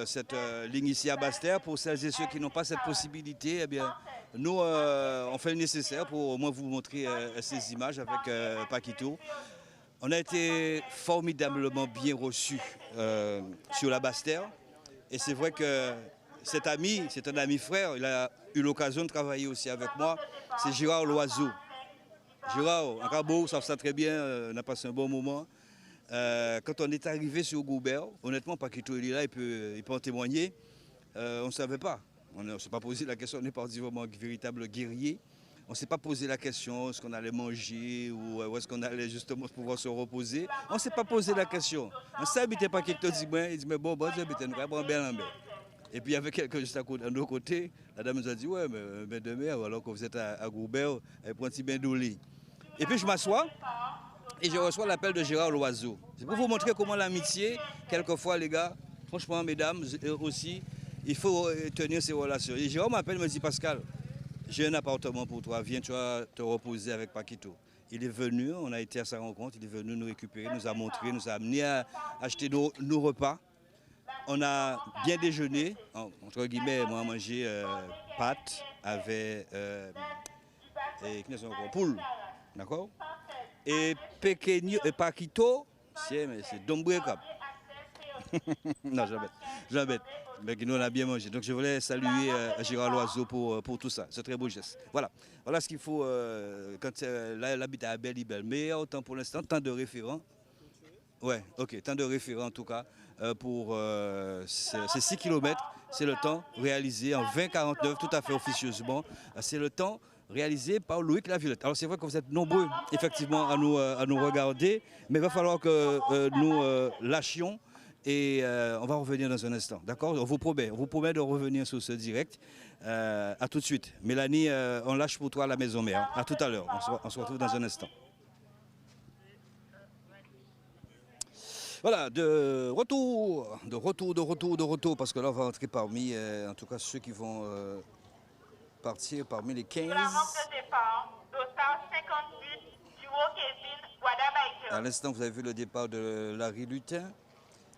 cette ligne ici à Basse-Terre, pour celles et ceux qui n'ont pas cette possibilité, eh bien, nous, on fait le nécessaire pour au moins vous montrer ces images avec Paquito. On a été formidablement bien reçus sur la Basse-Terre. Et c'est vrai que cet ami, c'est un ami frère, il a eu l'occasion de travailler aussi avec moi, c'est Gérard Loiseau. Gérard, en Cabo, savent ça très bien, on a passé un bon moment. Quand on est arrivé sur Goubert, honnêtement, Paquito il est là, il peut en témoigner. On ne savait pas. On ne s'est pas posé la question, on est parti vraiment véritable guerrier. On ne s'est pas posé la question, est-ce qu'on allait manger ou est-ce qu'on allait justement pouvoir se reposer. On ne s'est pas posé la question. On s'est habité Paquito, il dit, mais bon, j'habite, nous allons bien en belle. Et puis il y avait quelqu'un juste à nos côtés, la dame nous a dit, ouais, mais bain de mer, alors que vous êtes à Goubert, elle prend un petit bain d'eau. Et puis je m'assois. Et je reçois l'appel de Gérard Loiseau. C'est pour vous montrer comment l'amitié, quelquefois les gars, franchement mesdames aussi, il faut tenir ces relations. Et Gérard m'appelle, me dit Pascal, j'ai un appartement pour toi, viens tu vas te reposer avec Paquito. Il est venu, on a été à sa rencontre, il est venu nous récupérer, nous a montré, nous a amené à acheter nos repas. On a bien déjeuné, entre guillemets, moi mangé pâtes avec poule, d'accord? Et Paquito, c'est Dombré Cap. Non, jamais. J'embête. Mais nous, on a bien mangé. Donc, je voulais saluer Gérard Loiseau pour tout ça. C'est un très beau geste. Voilà. Voilà ce qu'il faut quand l'habitat est belle, belle. Meilleur temps pour l'instant, temps de référent. Ouais, ok. Temps de référent, en tout cas, pour ces 6 km. C'est le temps réalisé en 2049, tout à fait officieusement. C'est le temps réalisé par Loïc Laviolette. Alors c'est vrai que vous êtes nombreux effectivement à nous regarder, mais il va falloir que nous lâchions et on va revenir dans un instant. D'accord? On vous promet de revenir sur ce direct. À tout de suite. Mélanie, on lâche pour toi à la maison mère. À tout à l'heure. On se retrouve dans un instant. Voilà, de retour, parce que là on va entrer parmi, en tout cas ceux qui vont partir parmi les 15. La rampe de départ, dossard 58, duo Kevin Guadabaïque. À l'instant, vous avez vu le départ de Larry Lutin.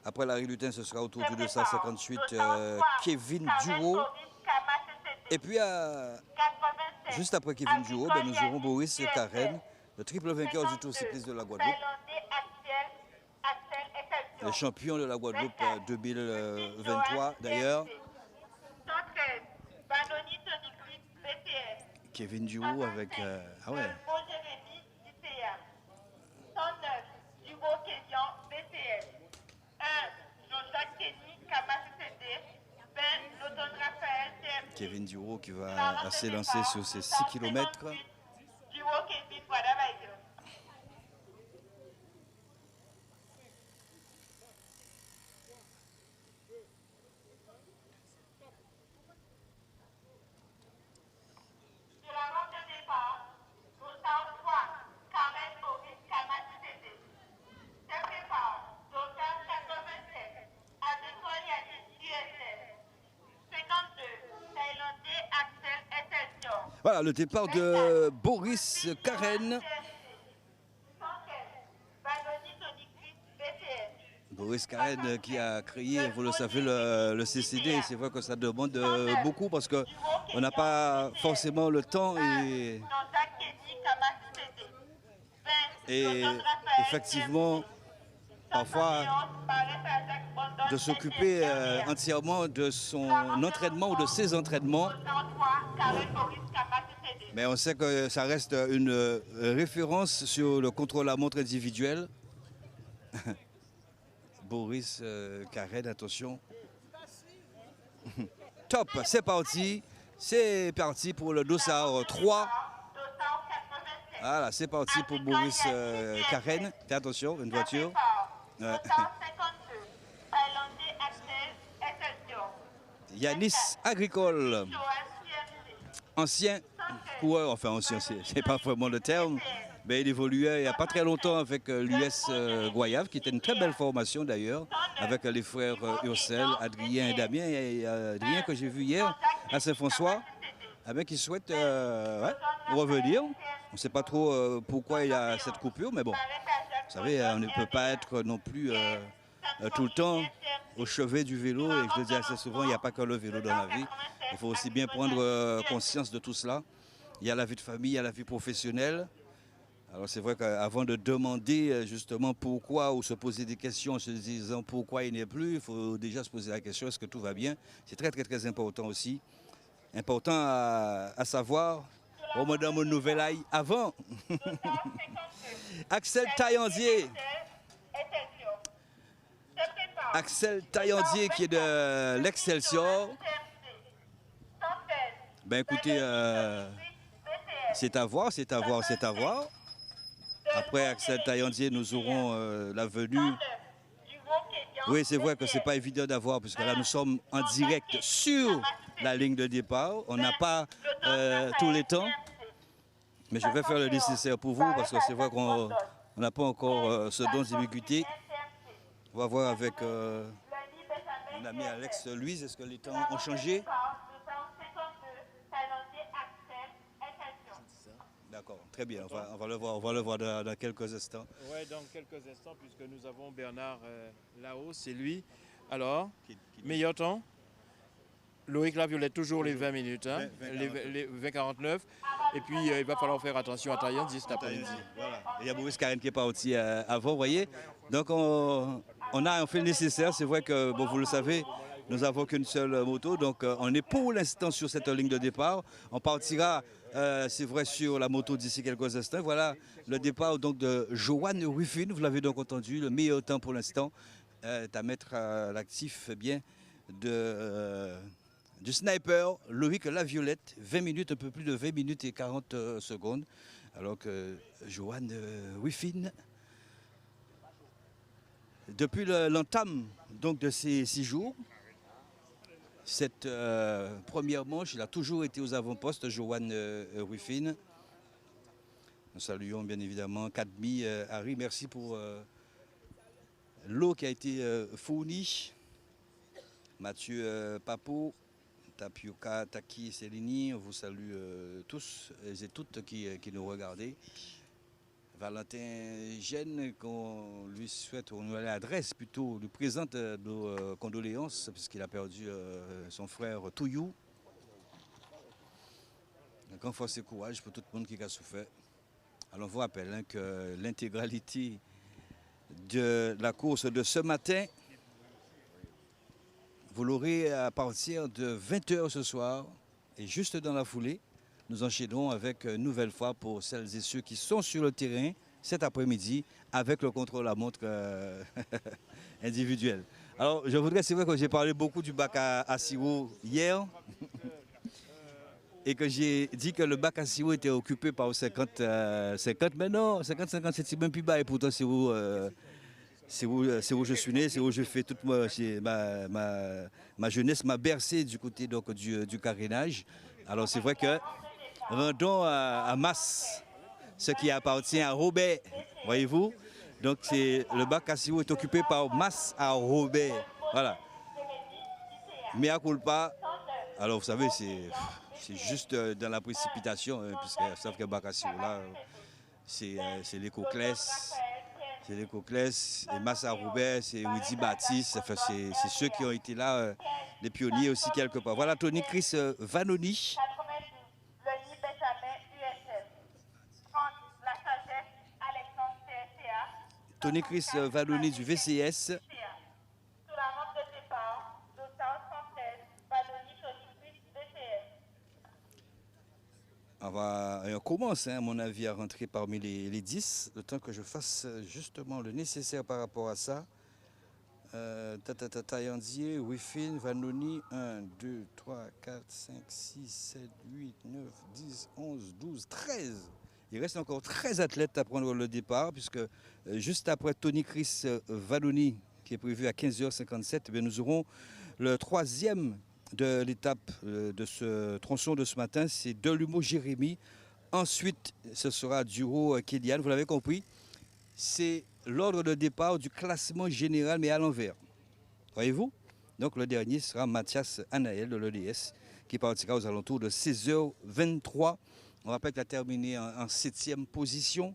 Après Larry Lutin, ce sera autour du 258 Kevin Duo. Et puis, juste après Kevin Duo, ben, nous aurons Boris Karen, le triple vainqueur du Tour cycliste de la Guadeloupe. Le champion de la Guadeloupe 2023 d'ailleurs. Kevin Duo avec... ah ouais. Kevin Duo qui va s'élancer sur ces 6 km. Voilà le départ de Boris Karen. Boris Karen qui a créé, vous le savez, le CCD. C'est vrai que ça demande beaucoup parce qu'on n'a pas forcément le temps et effectivement, parfois, de s'occuper entièrement de son entraînement ou de ses entraînements. Mais on sait que ça reste une référence sur le contre-la-montre individuel. Boris Karen, attention. Top, c'est parti. C'est parti pour le dossard 3. Voilà, c'est parti pour Boris Karen. Attention, une voiture. Yanis Agricole. Ancien coureur, enfin ancien, c'est pas vraiment le terme, mais il évoluait il n'y a pas très longtemps avec l'US Goyave, qui était une très belle formation d'ailleurs, avec les frères Ursel, Adrien et Damien. Et Adrien que j'ai vu hier à Saint-François, qui souhaite revenir. On ne sait pas trop pourquoi il y a cette coupure, mais bon, vous savez, on ne peut pas être non plus tout le temps au chevet du vélo, et je le dis assez souvent, il n'y a pas que le vélo dans la vie. Il faut aussi bien prendre conscience de tout cela. Il y a la vie de famille, il y a la vie professionnelle. Alors c'est vrai qu'avant de demander justement pourquoi ou se poser des questions en se disant pourquoi il n'est plus, il faut déjà se poser la question, est-ce que tout va bien? C'est très très très important aussi. Important à savoir. Oh madame, mon nouvel aïe avant. Axel Taillandier. Axel Taillandier qui est de l'Excelsior. Ben écoutez, c'est à voir. Après Axel Taillandier, nous aurons la venue. Oui, c'est vrai que c'est pas évident d'avoir, puisque là nous sommes en direct sur la ligne de départ. On n'a pas tous les temps. Mais je vais faire le nécessaire pour vous, parce que c'est vrai qu'on n'a pas encore ce don d'ubiquité. On va voir avec mon ami Alex Louise, est-ce que les temps ont changé? D'accord, très bien, on va le voir dans quelques instants. Oui, dans quelques instants, puisque nous avons Bernard là-haut, c'est lui. Alors, meilleur temps? Loïc Laviolette, toujours les 20 minutes, hein, les 20-49. Et puis, il va falloir faire attention à Taillandier cet après-midi. Voilà. Il y a Boris Karen qui est parti avant, vous voyez. Donc, on fait le nécessaire. C'est vrai que, bon, vous le savez, Nous n'avons qu'une seule moto, donc on est pour l'instant sur cette ligne de départ. On partira, c'est vrai, sur la moto d'ici quelques instants. Voilà le départ donc de Johan Ruffin, vous l'avez donc entendu, le meilleur temps pour l'instant est à mettre à l'actif bien du sniper Loïc Laviolette, 20 minutes, un peu plus de 20 minutes et 40 secondes. Alors que Johan Ruffin, depuis l'entame donc de ces 6 jours, cette première manche, il a toujours été aux avant-postes, Johan Ruffin. Nous saluons bien évidemment Kadmi, Harry, merci pour l'eau qui a été fournie. Mathieu Papo, Tapioca, Taki, Célini, on vous salue tous et toutes qui nous regardez. Valentin Gênes, qu'on lui souhaite, on lui adresse plutôt, lui présente nos condoléances puisqu'il a perdu son frère Touyou. Encore force et courage pour tout le monde qui a souffert. Alors on vous rappelle que l'intégralité de la course de ce matin, vous l'aurez à partir de 20h ce soir et juste dans la foulée. Nous enchaînerons avec une nouvelle fois pour celles et ceux qui sont sur le terrain cet après-midi avec le contrôle-la-montre individuel. Alors, je voudrais, c'est vrai que j'ai parlé beaucoup du bac à sirop hier et que j'ai dit que le bac à sirop était occupé par 50, mais non, 50-50, c'est même plus bas et pourtant c'est où je suis né, c'est où je fais toute ma jeunesse, m'a bercé du côté donc, du carénage. Alors, c'est vrai que rendons à Mas ce qui appartient à Robert, voyez-vous. Donc le bac à sirop est occupé par Mas à Robert. Voilà. Mais à culpa, alors vous savez, c'est juste dans la précipitation, hein, puisque savent que le bac à sirop là, c'est l'éco-classe. C'est l'éco-classe, et Mas à Robert, c'est Rudy Baptiste, enfin, c'est ceux qui ont été là, les pionniers aussi quelque part. Voilà Tony Chris Vanoni. Tony Chris Vanoni du VCS. On commence, hein, à mon avis, à rentrer parmi les 10, le temps que je fasse justement le nécessaire par rapport à ça. Tayandier, Ruffin, Vanoni, 1, 2, 3, 4, 5, 6, 7, 8, 9, 10, 11, 12, 13. Il reste encore 13 athlètes à prendre le départ, puisque juste après Tony Chris Vanoni, qui est prévu à 15h57, eh nous aurons le troisième de l'étape de ce tronçon de ce matin, c'est Delumeau Jérémy. Ensuite, ce sera Duro Kélian, vous l'avez compris. C'est l'ordre de départ du classement général, mais à l'envers. Voyez-vous? Donc le dernier sera Mathias Anaël de l'EDS, qui partira aux alentours de 16h23. On rappelle qu'il a terminé en 7e position.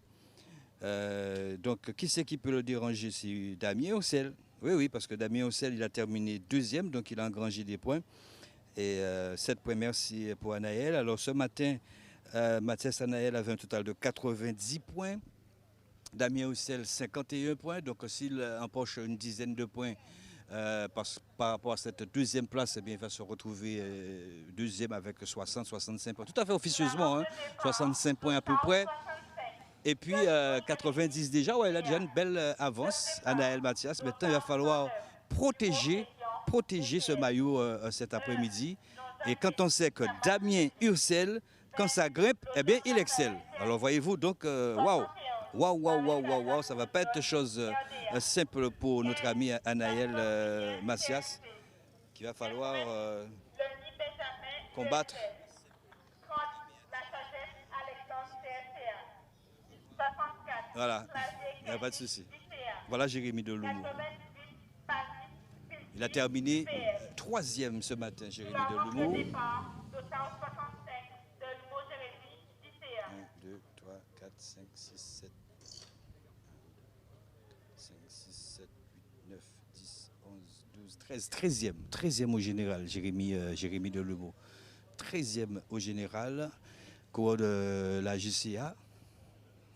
Donc qui c'est qui peut le déranger? C'est Damien Ossel. Oui, parce que Damien Ossel, il a terminé 2e, donc il a engrangé des points. Et 7 points, merci pour Anaël. Alors ce matin, Mathias Anaël avait un total de 90 points. Damien Ossel, 51 points. Donc s'il empoche une dizaine de points par rapport à cette 2e place, eh bien, il va se retrouver 2e avec 60-65 points. Tout à fait officieusement, hein, 65 points à peu près. Et puis 90 déjà, ouais, il a déjà une belle avance, Anaël Mathias. Maintenant, il va falloir protéger ce maillot cet après-midi. Et quand on sait que Damien Ursel, quand ça grimpe, eh bien, il excelle. Alors voyez-vous, donc, waouh, ça va pas être chose simple pour notre ami Anaël Mathias, qu'il va falloir combattre. Voilà, il n'y a pas de souci. Voilà Jérémy Delumeau. Il a terminé 3e ce matin, Jérémy Delumeau. 1, 2, 3, 4, 5, 6, 7. 5, 6, 7, 8, 9, 10, 11, 12, 13. 13e au général, Jérémy Delumeau. 13e au général, coureur de la JCA.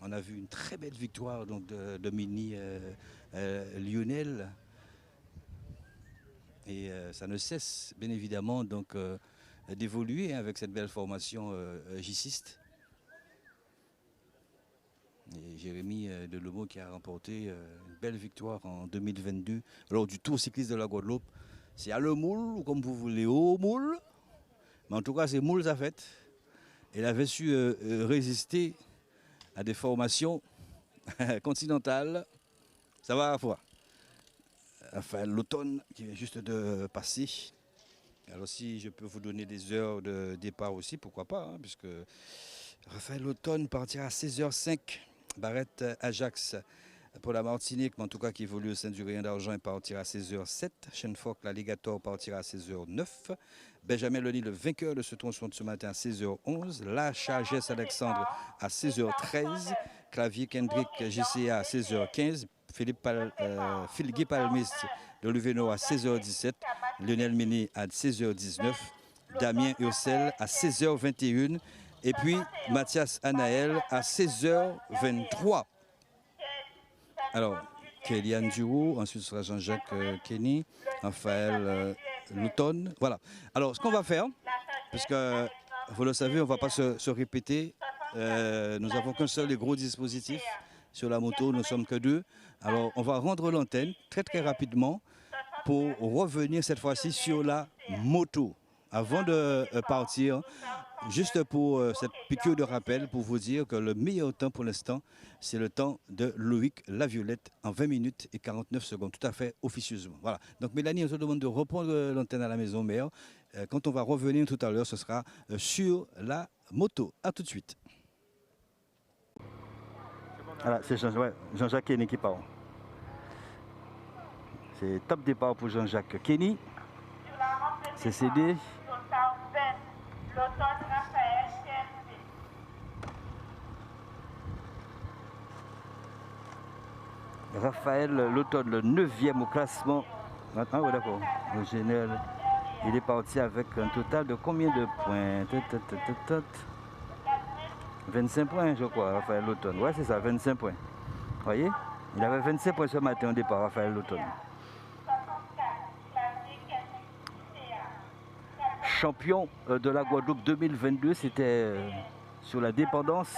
On a vu une très belle victoire donc, de Mini Lionel Et ça ne cesse bien évidemment donc d'évoluer avec cette belle formation gissiste. Et Jérémy Delomo qui a remporté une belle victoire en 2022 lors du Tour cycliste de la Guadeloupe. C'est à le moule, ou comme vous voulez, au moule. Mais en tout cas, c'est moule ça fait. Il avait su résister à des formations continentales. Ça va à la fois. Enfin, l'automne qui vient juste de passer. Alors si je peux vous donner des heures de départ aussi, pourquoi pas, hein, puisque Raphaël Automne partira à 16h05. Barrette Ajax pour la Martinique, mais en tout cas qui évolue au sein du Rayon d'Argent, il partira à 16h07. Shenfock, l'Alligator, partira à 16h09. Benjamin Lely, le vainqueur de ce tronçon de ce matin, à 16h11. La Chargesse Alexandre à 16h13. Clavier Kendrick JCA à 16h15. Philguy Palmiste de Luveno à 16h17. Lionel Méné à 16h19. Damien Ursel à 16h21. Et puis Mathias Anaël à 16h23. Alors, Kéliane Duro, ensuite ce sera Jean-Jacques Kenny, Raphaël Louton. Voilà. Alors, ce qu'on va faire, puisque vous le savez, on ne va pas se répéter. Nous n'avons qu'un seul et gros dispositif sur la moto, nous ne sommes que deux. Alors, on va rendre l'antenne très très rapidement pour revenir cette fois-ci sur la moto. Avant de partir, juste pour cette piqûre de rappel, pour vous dire que le meilleur temps pour l'instant, c'est le temps de Loïc Laviolette en 20 minutes et 49 secondes, tout à fait officieusement. Voilà. Donc Mélanie, on se demande de reprendre l'antenne à la maison mère. Quand on va revenir tout à l'heure, ce sera sur la moto. A tout de suite. Voilà, c'est Jean-Jacques Kenny qui part. C'est top départ pour Jean-Jacques Kenny. C'est cédé. Raphaël L'Automne, le 9e au classement. Ah oui, d'accord. Le général, il est parti avec un total de combien de points? 25 points, je crois, Raphaël L'Automne. Ouais, c'est ça, 25 points. Vous voyez? Il avait 25 points ce matin au départ, Raphaël L'Automne. Champion de la Guadeloupe 2022, c'était sur la dépendance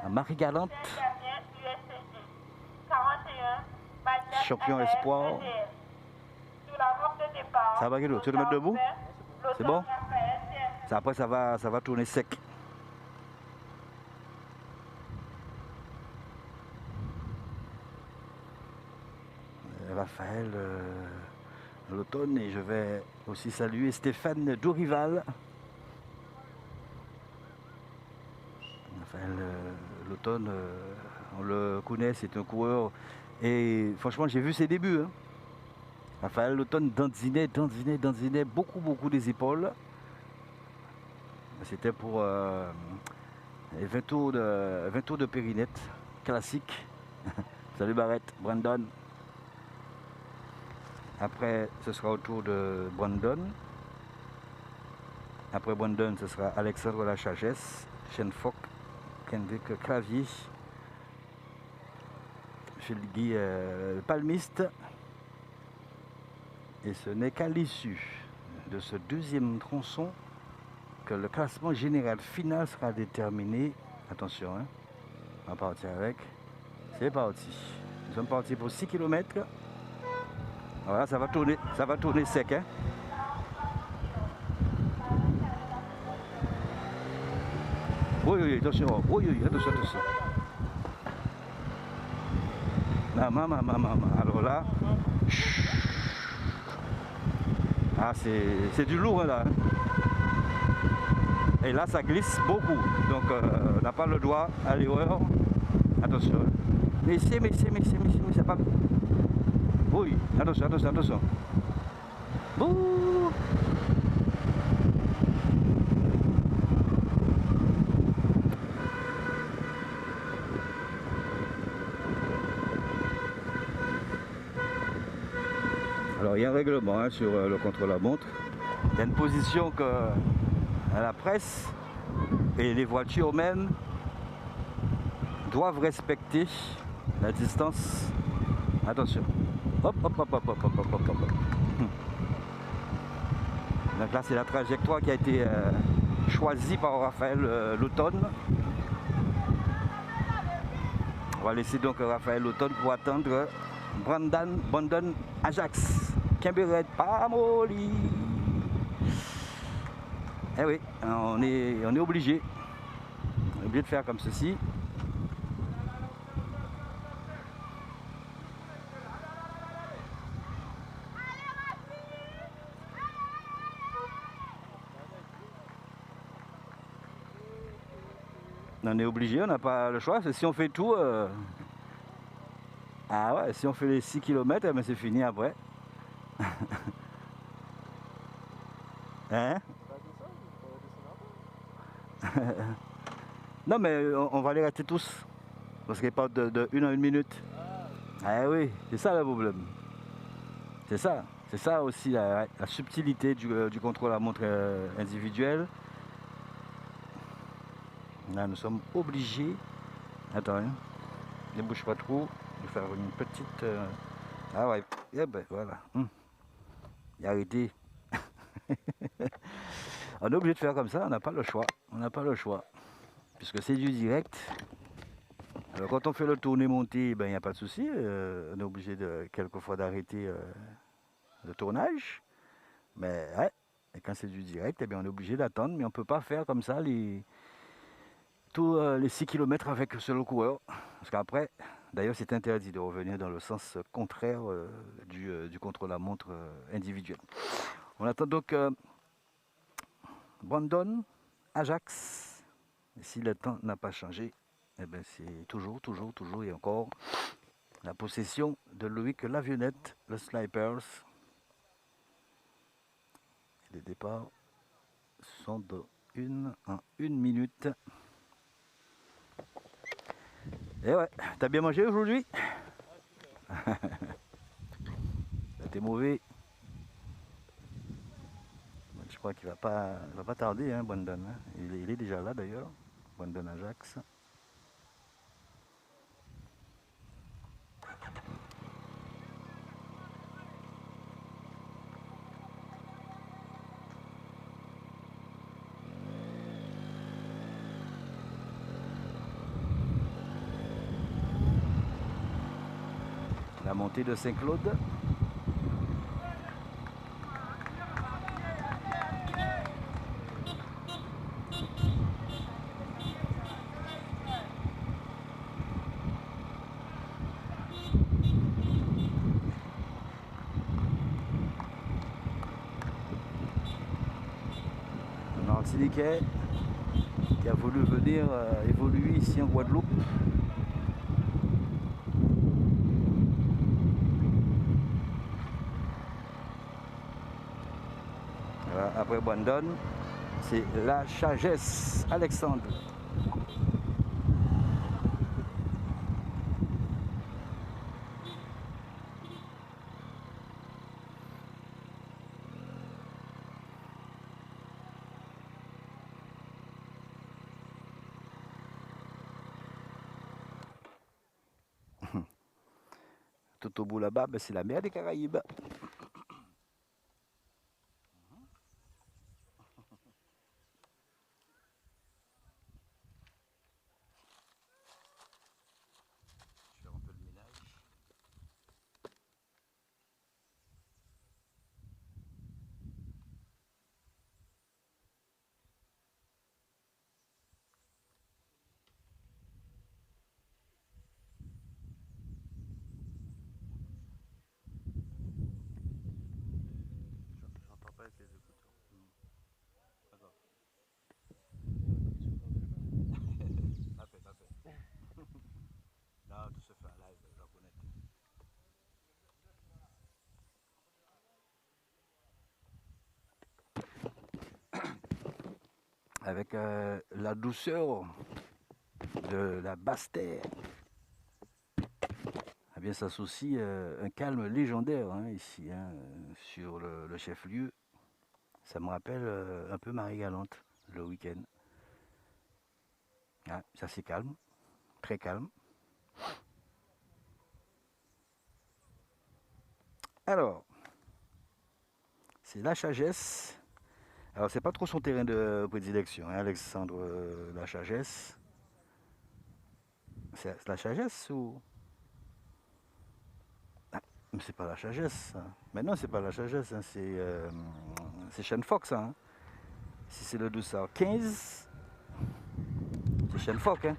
à Marie-Galante. Champion espoir. Ça va, Guido? Tu veux te mettre debout? C'est bon? Après, ça va tourner sec. Raphaël L'Automne, et je vais aussi saluer Stéphane Dorival. Raphaël L'Automne, on le connaît, c'est un coureur. Et franchement, j'ai vu ses débuts. Hein. Raphaël L'Automne dandinait beaucoup des épaules. C'était pour les 20 tours de périnette, classique. Salut Barrette, Brandon. Après, ce sera au tour de Brandon. Après Brandon, ce sera Alexandre Lachagesse, Shenfock, Kendrick Clavier, Philguy Palmiste. Et ce n'est qu'à l'issue de ce deuxième tronçon que le classement général final sera déterminé. Attention, hein, on va partir avec. C'est parti. Nous sommes partis pour 6 km. Voilà, ça va tourner sec. Hein. Oui, attention. Oui, attention. Maman. Alors là, ah, c'est du lourd là. Et là, ça glisse beaucoup. Donc, on n'a pas le droit à l'erreur. Attention. Mais c'est pas... Oui, attention. Bouh. Alors, il y a un règlement hein, sur le contre-la-montre. Il y a une position que la presse et les voitures même doivent respecter la distance Attention. Hop, hop, hop, hop, hop, hop, hop, hop, hop. Donc là, c'est la trajectoire qui a été choisie par Raphaël l'automne. On va laisser donc Raphaël l'automne pour attendre Brandon Ajax. Kimberet Pamoli. Eh oui, on est obligé. On est obligé de faire comme ceci. On est obligé, on n'a pas le choix. Si on fait tout, ah ouais, si on fait les 6 km, eh ben c'est fini après. Hein? Non mais on va les rater tous. Parce qu'ils partent de 1 en 1 minute. Ah oui, c'est ça le problème. C'est ça aussi la subtilité du contrôle à montre individuel. Là, nous sommes obligés, attends, hein, ne bouge pas trop, de faire une petite... Ah ouais, eh ben voilà. Et arrêtez. On est obligé de faire comme ça, on n'a pas le choix. On n'a pas le choix. Puisque c'est du direct. Alors quand on fait le tourner-monter, ben il n'y a pas de souci. On est obligé quelquefois d'arrêter le tournage. Mais ouais, et quand c'est du direct, eh bien, on est obligé d'attendre. Mais on ne peut pas faire comme ça tous les 6 km avec un seul coureur. Parce qu'après, d'ailleurs, c'est interdit de revenir dans le sens contraire du contre-la-montre individuel. On attend donc Brandon Ajax. Et si le temps n'a pas changé, eh ben c'est toujours et encore la possession de Loïc Lavionnette, le Snipers. Les départs sont de 1 minute. Et ouais, t'as bien mangé aujourd'hui? T'es mauvais. Je crois qu'il va pas tarder, hein, Brandon. Hein. Il est déjà là d'ailleurs, Brandon Ajax. La montée de Saint-Claude. Martiniquais qui a voulu venir évoluer ici en Guadeloupe. Après Brandon, c'est la Chagesse Alexandre. Tout au bout là-bas, ben, c'est la mer des Caraïbes. Avec les écouteurs. D'accord. Parfait. Là, tout se fait en live, je dois connaître. Avec la douceur de la Basse-Terre. Eh bien, s'associe un calme légendaire hein, ici, hein, sur le chef-lieu. Ça me rappelle un peu Marie-Galante, le week-end. Ah, ça c'est calme, très calme. Alors, c'est Lachagesse. Alors, c'est pas trop son terrain de prédilection, hein, Alexandre Lachagesse. C'est Lachagesse ou... Ah, mais c'est pas Lachagesse. Hein. Mais non, c'est pas Lachagesse, hein, c'est Shane Fox. Hein. Si c'est le 1215, c'est Shane Fox. Hein.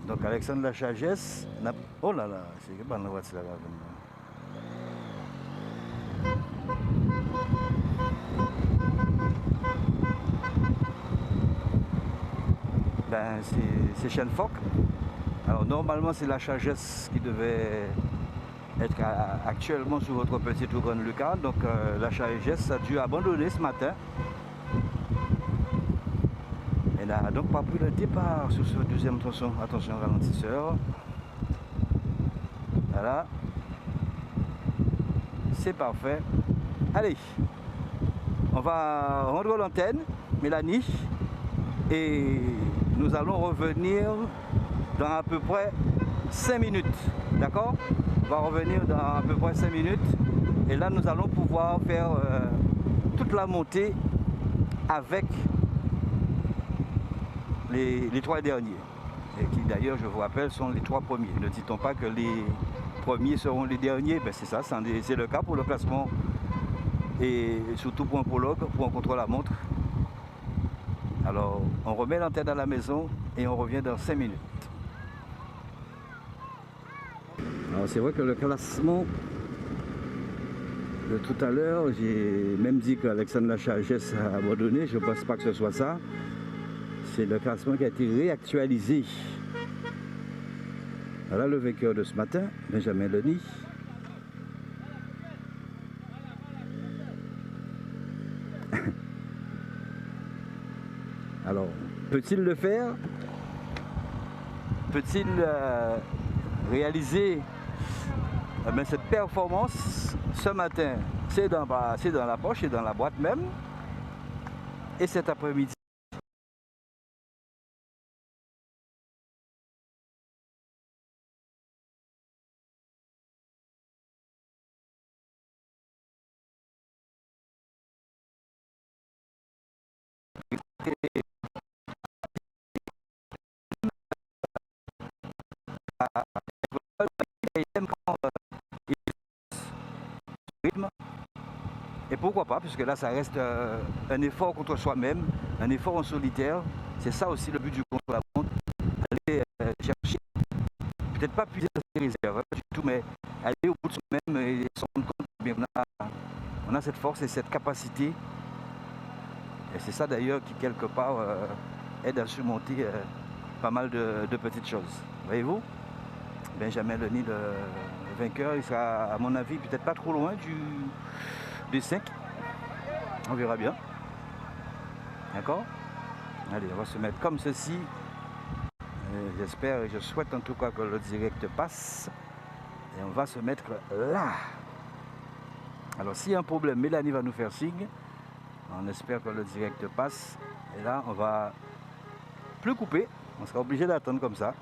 Donc, Alexandre Lachagesse... Oh là là, c'est que bon, la voiture là. Ben, c'est Shane Fox. Alors normalement c'est Lachagesse qui devait être actuellement sur votre petit Touran Lucas. Donc Lachagesse a dû abandonner ce matin. Elle n'a donc pas pris le départ sur ce deuxième tronçon. Attention ralentisseur. Voilà. C'est parfait. Allez, on va rendre l'antenne, Mélanie. Et nous allons revenir dans à peu près 5 minutes. D'accord? On va revenir dans à peu près 5 minutes. Et là, nous allons pouvoir faire toute la montée avec les 3 derniers. Et qui d'ailleurs, je vous rappelle, sont les 3 premiers. Ne dit-on pas que les premiers seront les derniers? Ben, c'est ça, c'est le cas pour le classement. Et surtout pour un prologue, pour un contre-la-montre. Alors, on remet l'antenne à la maison et on revient dans 5 minutes. Alors, c'est vrai que le classement de tout à l'heure, j'ai même dit qu'Alexandre Lachagesse a abandonné. Je ne pense pas que ce soit ça. C'est le classement qui a été réactualisé. Voilà le vainqueur de ce matin, Benjamin Denis. Alors, peut-il le faire? Peut-il réaliser cette performance ce matin? C'est dans la poche, c'est dans la boîte même. Et cet après-midi, et pourquoi pas, puisque là ça reste un effort contre soi-même, un effort en solitaire. C'est ça aussi le but du contre-la-montre. Aller chercher, peut-être pas puiser dans ses réserves du tout, mais aller au bout de soi-même et se rendre compte qu'on a cette force et cette capacité. Et c'est ça d'ailleurs qui quelque part aide à surmonter pas mal de petites choses. Voyez-vous? Benjamin Denis, le vainqueur, il sera à mon avis peut-être pas trop loin du 5. On verra bien. D'accord? Allez, on va se mettre comme ceci. J'espère et je souhaite en tout cas que le direct passe. Et on va se mettre là. Alors s'il y a un problème, Mélanie va nous faire signe. On espère que le direct passe. Et là, on va plus couper. On sera obligé d'attendre comme ça.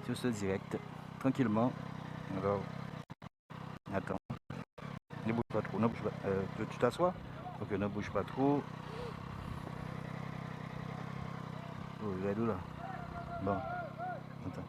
Sur ce direct. Tranquillement. Alors, attends. Ne bouge pas trop. Ne bouge pas. Tu t'assois? Ok, ne bouge pas trop. Oh, il est où là? Bon. Attends.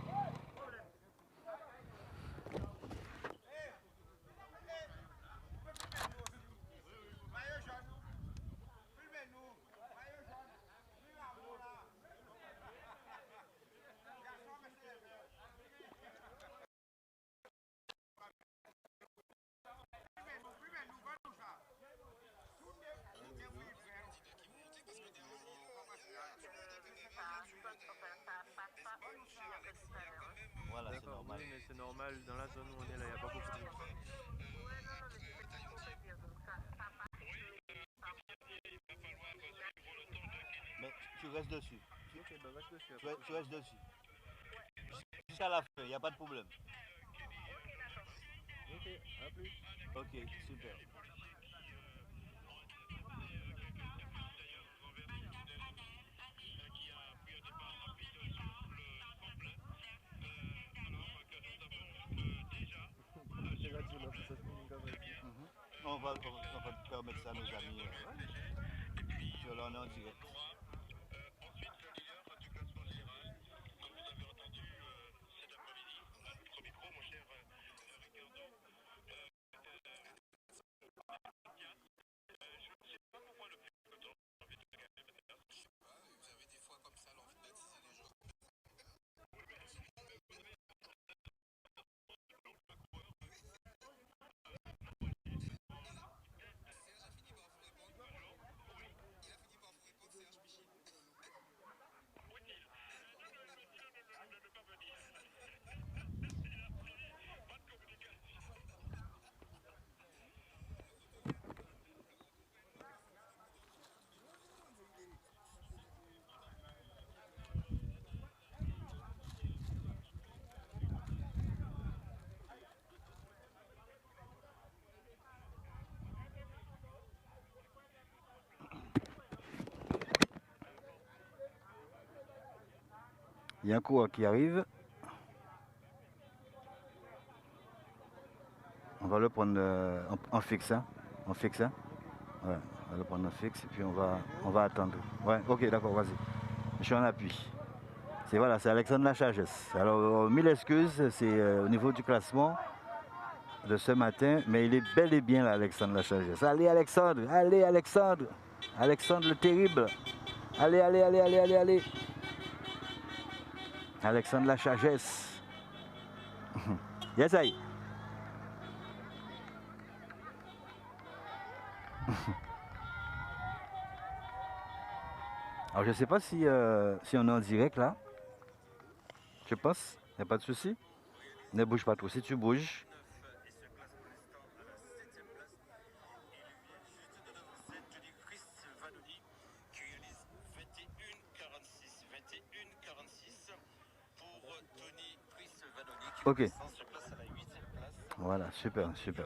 Voilà, c'est normal. Oui, mais c'est normal, dans la zone où on est là, il n'y a pas beaucoup de monde. Mais tu restes dessus. Ok, bah reste dessus. Tu restes dessus. Jusqu'à la fin, il n'y a pas de problème. Ok, à plus. Ok, super. Déjà, tu l'as. on va permettre ça à nos amis. Sur là, on est en direct. Il y a un coureur qui arrive. On va le prendre en fixe. Hein. En fixe. Hein. Ouais, on va le prendre en fixe et puis on va attendre. Ouais, ok, d'accord, vas-y. Je suis en appui. C'est voilà, c'est Alexandre Lachagesse. Alors, mille excuses, c'est au niveau du classement de ce matin, mais il est bel et bien là, Alexandre Lachagesse. Allez, Alexandre, allez, Alexandre. Alexandre le terrible. Allez, allez, allez, allez, allez, allez. Alexandre Lachagesse. Yes, aïe. Alors je ne sais pas si on est en direct là. Je pense, il n'y a pas de souci. Ne bouge pas trop. Si tu bouges. Ok. Voilà, super, super.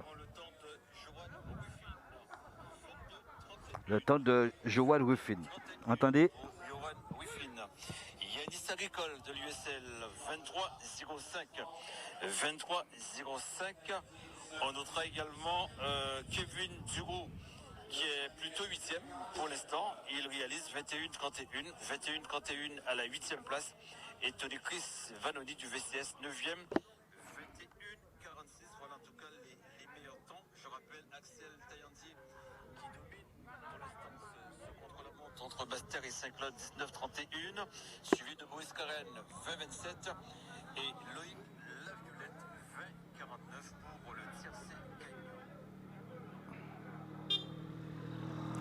Le temps de Johan Ruffin. Entendez? Yanis Agricole de l'USL 23-05. 23-05. On notera également Kevin Duroux qui est plutôt 8e pour l'instant. Il réalise 21-31. 21-31 à la 8e place. Et Tony Chris Vanoni du VCS 9e. 21-46. Voilà en tout cas les meilleurs temps. Je rappelle Axel Taillandier qui domine pour l'instant ce contre-la-montre entre Basse-Terre et Saint-Claude 19-31. Suivi de Maurice Carène 20-27. Et Loïc Laviolette 20-49 pour le tiercé gagnant.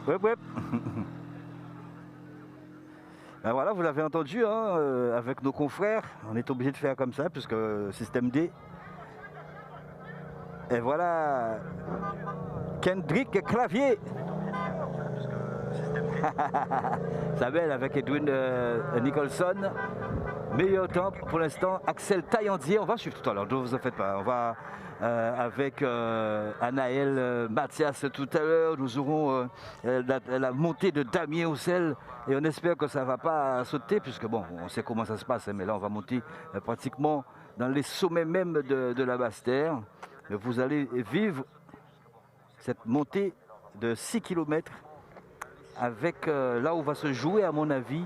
Ouais, ouais. Ben voilà, vous l'avez entendu, hein, avec nos confrères, on est obligé de faire comme ça, puisque système D. Et voilà, Kendrick Clavier. Sabelle avec Edwin Nicholson. Meilleur temps pour l'instant, Axel Taillandier. On va suivre tout à l'heure, ne vous en faites pas. On va avec Anaël Mathias tout à l'heure. Nous aurons la montée de Damien Houssel. Et on espère que ça ne va pas sauter, puisque bon, on sait comment ça se passe, mais là on va monter pratiquement dans les sommets même de la Basse-Terre. Vous allez vivre cette montée de 6 km avec là où va se jouer, à mon avis,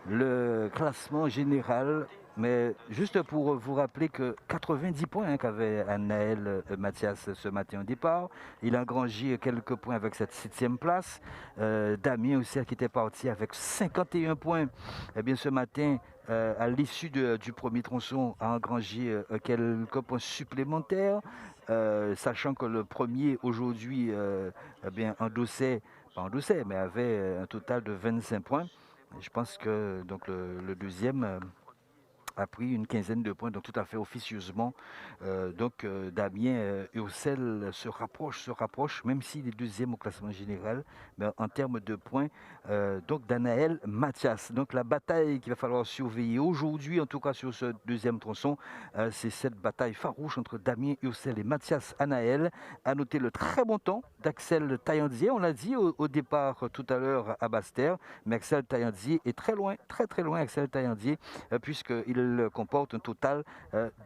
le classement général. Mais juste pour vous rappeler que 90 points qu'avait Anaël Mathias ce matin au départ. Il a engrangé quelques points avec cette 7e place. Damien aussi qui était parti avec 51 points. Eh bien ce matin, à l'issue du premier tronçon, a engrangé quelques points supplémentaires. Sachant que le premier aujourd'hui eh bien, endossait, pas endossait, mais avait un total de 25 points. Je pense que donc, le deuxième a pris une quinzaine de points, donc tout à fait officieusement. Damien Houssel se rapproche, même s'il est deuxième au classement général, mais en termes de points, donc d'Anaël Mathias. Donc la bataille qu'il va falloir surveiller aujourd'hui, en tout cas sur ce deuxième tronçon, c'est cette bataille farouche entre Damien Houssel et Mathias Anaël. À noter le très bon temps d'Axel Taillandier, on l'a dit au départ tout à l'heure à Basse-Terre, mais Axel Taillandier est très loin, très loin Axel Taillandier, puisqu'il comporte un total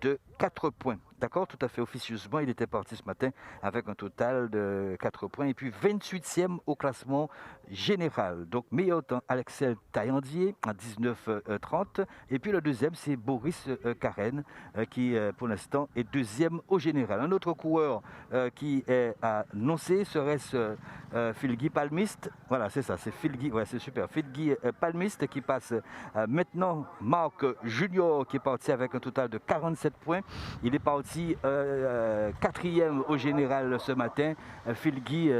de 4 points. D'accord, tout à fait officieusement, il était parti ce matin avec un total de 4 points et puis 28e au classement général. Donc meilleur temps, Axel Taillandier à 19h30 et puis le deuxième c'est Boris Karen qui pour l'instant est deuxième au général. Un autre coureur qui est annoncé serait-ce Filgi Palmiste. Voilà, c'est ça, c'est Filgi, ouais, c'est super. Filgi Palmiste qui passe maintenant Marc Junior qui est parti avec un total de 47 points. Il est parti quatrième au général ce matin. Filgi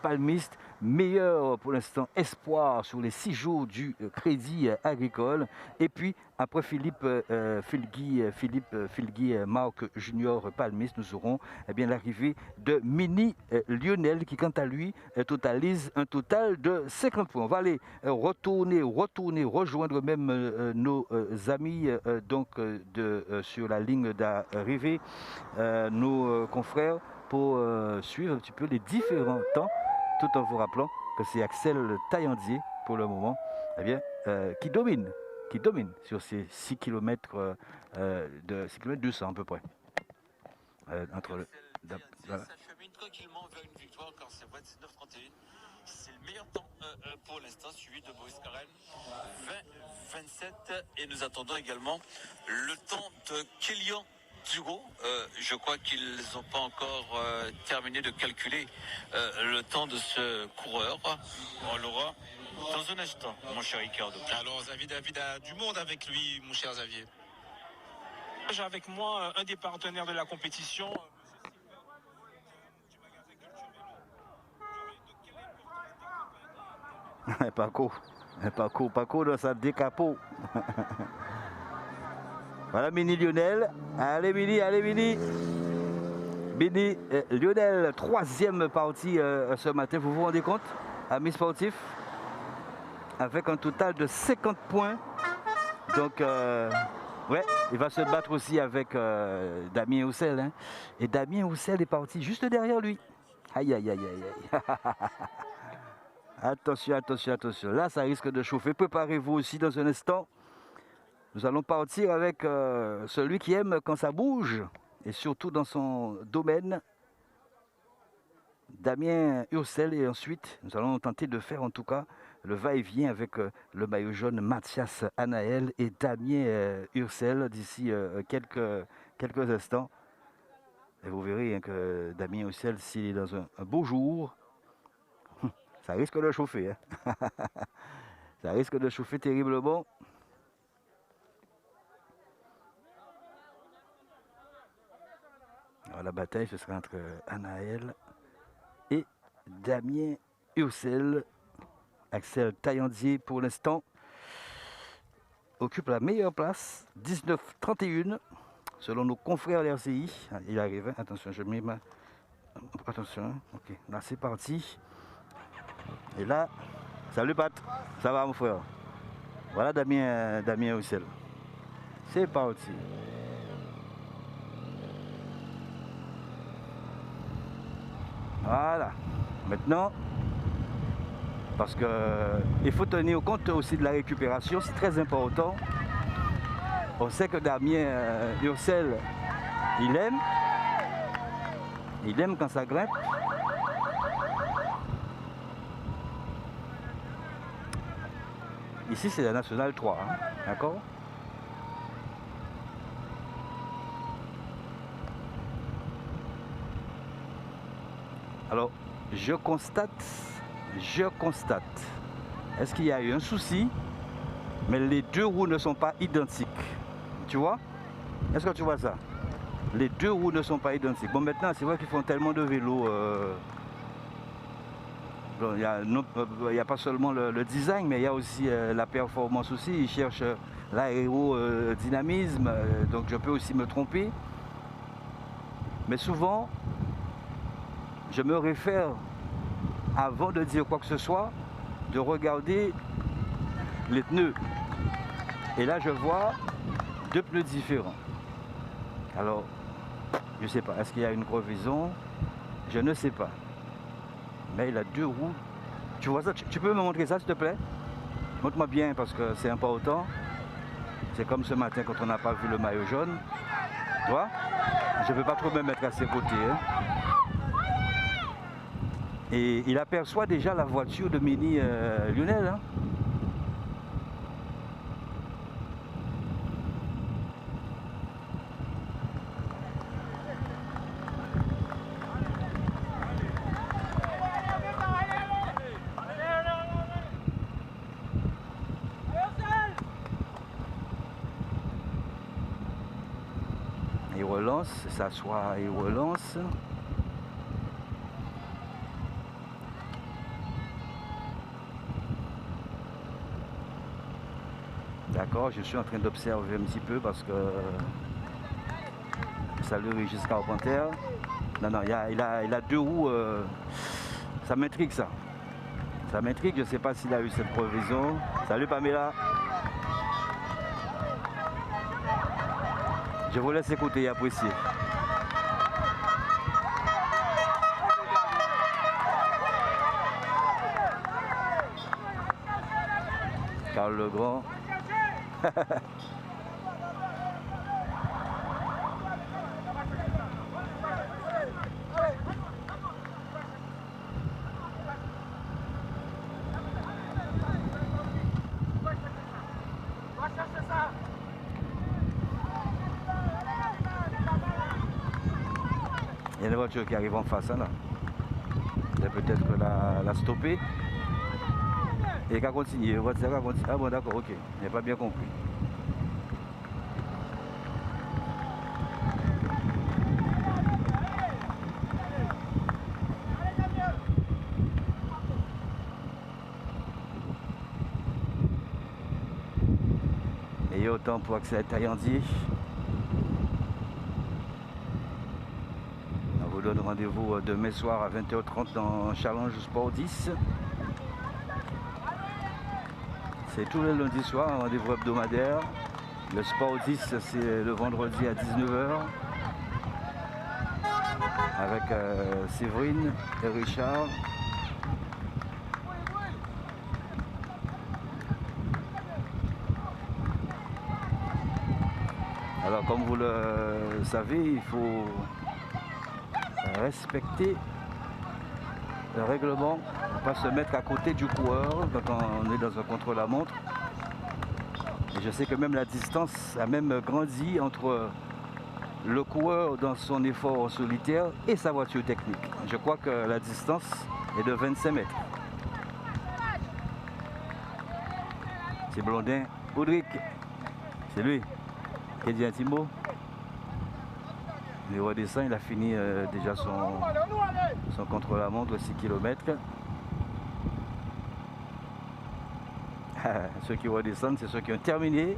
Palmiste, meilleur pour l'instant espoir sur les 6 jours du Crédit Agricole. Et puis après Filgi Marc Junior Palmiste, nous aurons l'arrivée de Mini Lionel qui quant à lui totalise un total de 50 points. On va aller retourner, rejoindre même nos amis sur la ligne d'arrivée, nos confrères pour suivre un petit peu les différents temps, tout en vous rappelant que c'est Axel Taillandier pour le moment qui domine sur ces 6 km de 6 km 200 à peu près. S'achemine tranquillement vers une victoire car c'est 29-31. C'est le meilleur temps pour l'instant, suivi de Boris Karen 20-27. Et nous attendons également le temps de Kélian Dugo. Je crois qu'ils n'ont pas encore terminé de calculer le temps de ce coureur. On l'aura dans un instant, mon cher Ricardo. Alors David a du monde avec lui, mon cher Xavier. J'ai avec moi un des partenaires de la compétition. Paco dans sa décapo. Voilà Mini Lionel. Allez Mini. Mini Lionel, 3e partie ce matin. Vous vous rendez compte, amis sportifs? Avec un total de 50 points. Donc, il va se battre aussi avec Damien Houssel. Hein. Et Damien Houssel est parti juste derrière lui. Aïe. Attention. Là, ça risque de chauffer. Préparez-vous aussi dans un instant. Nous allons partir avec celui qui aime quand ça bouge. Et surtout dans son domaine. Damien Houssel. Et ensuite, nous allons tenter de faire en tout cas le va-et-vient avec le maillot jaune Mathias Anaël et Damien Houssel d'ici quelques instants. Et vous verrez que Damien Houssel, s'il est dans un beau jour, ça risque de chauffer. Hein. Ça risque de chauffer terriblement. Alors, la bataille, ce sera entre Anaël et Damien Houssel. Axel Taillandier, pour l'instant, occupe la meilleure place, 19-31, selon nos confrères de l'RCI. Il arrive, hein. Attention, je mets ma... Attention, ok, là c'est parti. Et là, salut Pat, ça va mon frère? Voilà Damien Houssel. C'est parti. Voilà, maintenant... Parce qu'il faut tenir compte aussi de la récupération, c'est très important. On sait que Damien Houssel, il aime quand ça grimpe. Ici, c'est la Nationale 3, hein, d'accord? Alors, je constate. Est-ce qu'il y a eu un souci? Mais les 2 roues ne sont pas identiques. Tu vois? Est-ce que tu vois ça? Les 2 roues ne sont pas identiques. Bon, maintenant, c'est vrai qu'ils font tellement de vélos. Il n'y a pas seulement le design, mais il y a aussi la performance aussi. Ils cherchent l'aérodynamisme, donc je peux aussi me tromper. Mais souvent, je me réfère, avant de dire quoi que ce soit, de regarder les pneus. Et là, je vois 2 pneus différents. Alors, je ne sais pas, est-ce qu'il y a une crevaison? Je ne sais pas. Mais il a 2 roues. Tu vois ça? Tu peux me montrer ça, s'il te plaît? Montre-moi bien, parce que c'est important. C'est comme ce matin, quand on n'a pas vu le maillot jaune. Tu vois? Je ne veux pas trop me mettre à ses côtés. Hein. Et il aperçoit déjà la voiture de Mini Lionel. Hein. Il relance, s'assoit, il relance. D'accord, je suis en train d'observer un petit peu parce que... Salut Régis Carpenter. Non, non, il a deux roues. Ça m'intrigue ça. Ça m'intrigue, je ne sais pas s'il a eu cette provision. Salut Pamela. Je vous laisse écouter et apprécier. Carl Legrand. Il y a une voiture qui arrive en face, hein, là. Il peut-être la stopper. Et qu'à continuer. Ah bon, d'accord, ok. Il n'a pas bien compris. Et autant pour Axel Taillandier. On vous donne rendez-vous demain soir à 20h30 dans Challenge Sport 10. C'est tous les lundis soirs, un rendez-vous hebdomadaire. Le Sport 10, c'est le vendredi à 19h. Avec Séverine et Richard. Alors, comme vous le savez, il faut respecter le règlement. On ne pas se mettre à côté du coureur quand on est dans un contre-la-montre. Et je sais que même la distance a même grandi entre le coureur dans son effort en solitaire et sa voiture technique. Je crois que la distance est de 25 mètres. C'est Blondin. Audric, c'est lui. Qui dit un petit mot. Il redescend, il a fini déjà son contre-la-montre, 6 km. Ceux qui redescendent, c'est ceux qui ont terminé.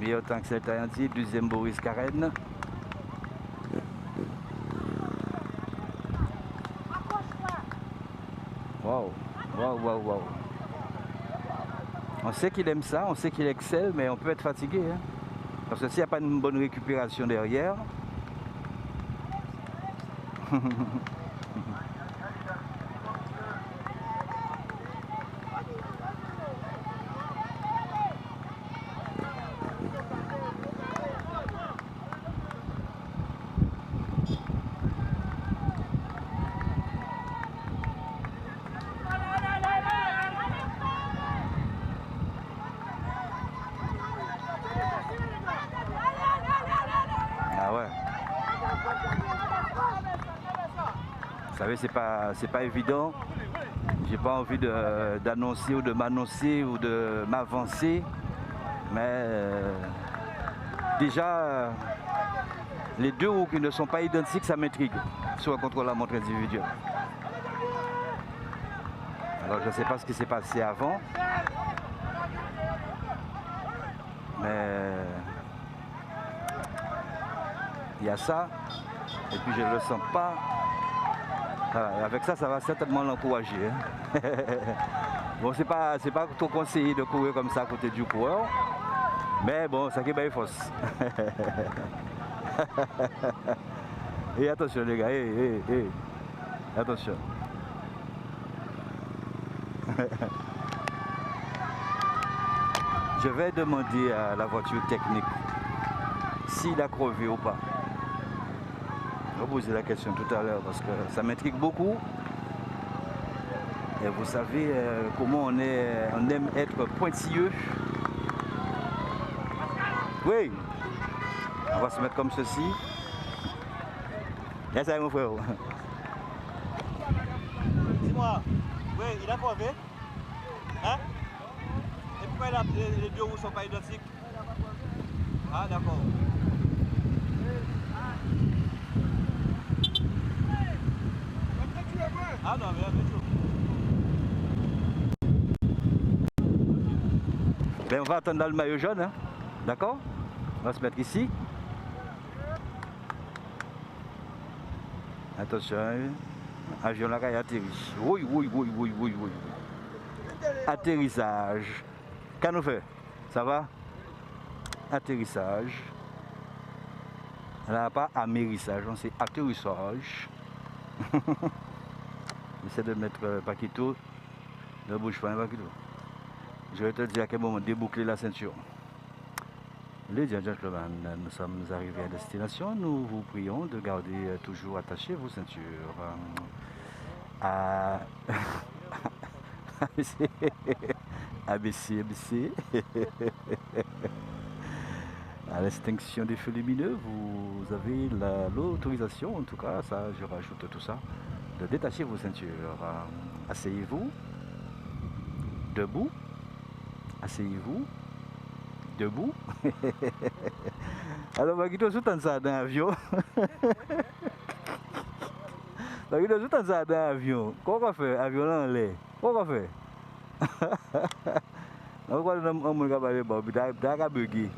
Meilleur temps que c'est Taillandier, deuxième Boris Karen. Waouh, waouh, waouh, waouh. On sait qu'il aime ça, on sait qu'il excelle, mais on peut être fatigué. Hein. Parce que s'il n'y a pas une bonne récupération derrière, vous savez, c'est pas évident. J'ai pas envie d'annoncer ou de m'annoncer ou de m'avancer. Mais déjà, les deux roues qui ne sont pas identiques, ça m'intrigue sur un contre-la-montre individuel. Alors je ne sais pas ce qui s'est passé avant. Mais il y a ça. Et puis je ne le sens pas. Voilà, avec ça, ça va certainement l'encourager. Hein. Bon, c'est pas trop conseillé de courir comme ça à côté du coureur. Mais bon, ça qui est bien force. Et attention les gars, attention. Je vais demander à la voiture technique s'il a crevé ou pas. Je vais poser la question tout à l'heure parce que ça m'intrigue beaucoup. Et vous savez comment on aime être pointilleux. Oui, on va se mettre comme ceci. Là, ça mon frère. Dis-moi, oui, il a crevé? Hein? Et pourquoi les deux roues ne sont pas identiques? Ah, d'accord. Ah non, mais Ben, on va attendre dans le maillot jaune, hein? D'accord? On va se mettre ici. Attention, hein? Avion là qui atterrit. Oui. Atterrissage. Qu'est-ce qu'on fait? Ça va? Atterrissage. Là, pas amérissage, c'est atterrissage. J'essaie de mettre Paquito. Ne bouge pas, Paquito. Je vais te dire à quel moment déboucler la ceinture. Ladies and gentlemen, nous sommes arrivés à destination. Nous vous prions de garder toujours attachées vos ceintures. ABC. À l'extinction des feux lumineux, vous avez l'autorisation, en tout cas, ça je rajoute tout ça, de détacher vos ceintures. Asseyez-vous, debout, asseyez-vous, debout. Alors, Paquito, je t'en ça dans l'avion. Paquito, je t'en ça dans l'avion. Qu'est-ce qu'on fait? Avion là en l'air. Qu'est-ce qu'on fait? On va dire que on va parler de Bob, d'ailleurs, buggy.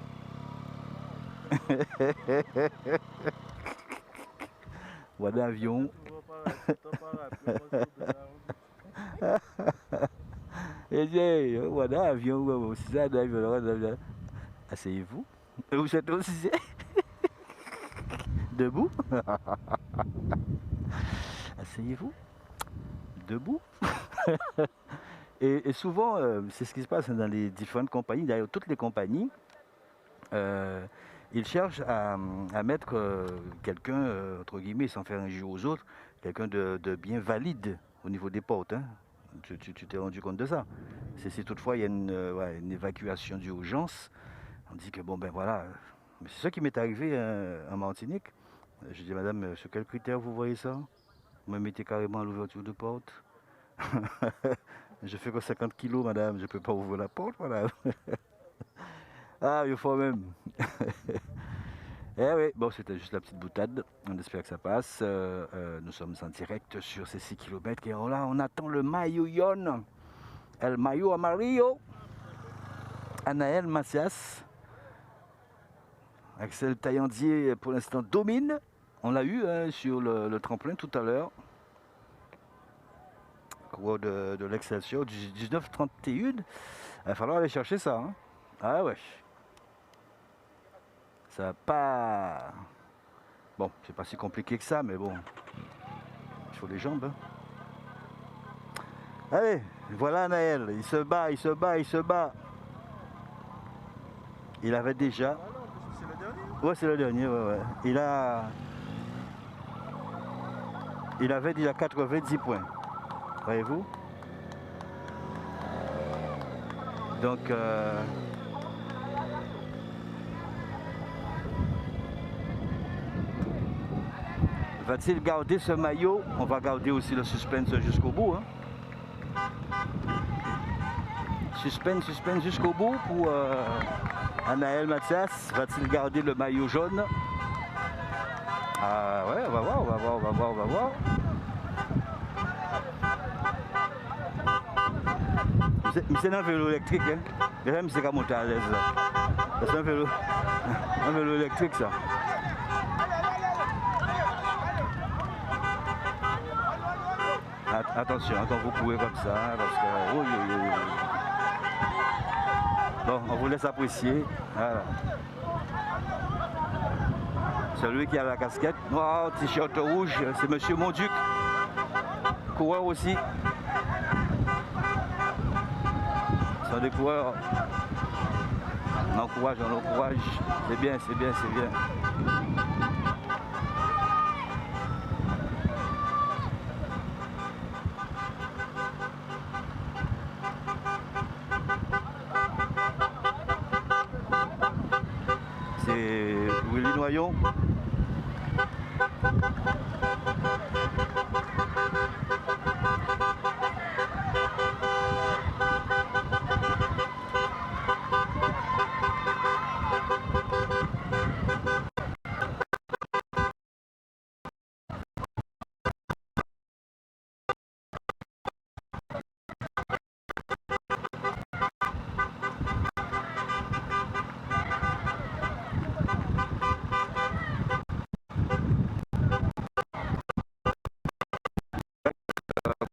Voilà l'avion. Voilà l'avion. C'est ça l'avion. Asseyez-vous. Vous êtes aussi debout. Asseyez-vous. Debout. Et souvent, c'est ce qui se passe dans les différentes compagnies, d'ailleurs toutes les compagnies. Ils cherchent à mettre quelqu'un, entre guillemets, sans faire injure aux autres, quelqu'un de bien valide au niveau des portes. Hein. Tu t'es rendu compte de ça. Si toutefois il y a une évacuation d'urgence, on dit que bon ben voilà. Mais c'est ça qui m'est arrivé en Martinique. Je dis madame, sur quel critère vous voyez ça? Vous me mettez carrément à l'ouverture de porte. Je fais que 50 kilos madame, je ne peux pas ouvrir la porte madame. Ah, il faut même. Eh oui, bon, c'était juste la petite boutade. On espère que ça passe. Nous sommes en direct sur ces 6 km. Et là, on attend le maillot jaune. El maillot amarillo. Anaël Macias. Axel Taillandier, pour l'instant, domine. On l'a eu sur le tremplin tout à l'heure. Coureur de l'Excelsior, du 19-31. Il va falloir aller chercher ça. Hein. Ah ouais. Ça va pas... Bon, c'est pas si compliqué que ça, mais bon. Il faut les jambes. Hein. Allez, voilà Naël. Il se bat. Il avait déjà... C'est le dernier? Ouais, c'est le dernier, ouais. Il avait déjà 90 points. Voyez-vous? Donc... Va-t-il garder ce maillot? On va garder aussi le suspense jusqu'au bout. Hein. Suspense jusqu'au bout pour Anaël Mathias. Va-t-il garder le maillot jaune? Ah ouais, on va voir. C'est un vélo électrique. Hein. Même c'est qu'à monter à l'aise. C'est un vélo électrique ça. Attention, quand vous courez comme ça, parce que... Bon, on vous laisse apprécier. Voilà. Celui qui a la casquette noire, t-shirt rouge, c'est Monsieur Monduc. Coureur aussi. Ce sont des coureurs On encourage, on encourage. C'est bien, c'est bien, c'est bien. C'est Willy Noyon.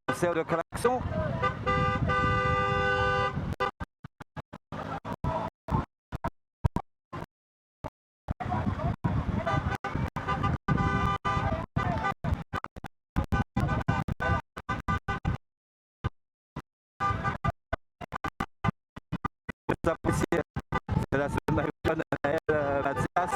Concert de klaxon. C'est la semaine Marie-Jeanne Mathias.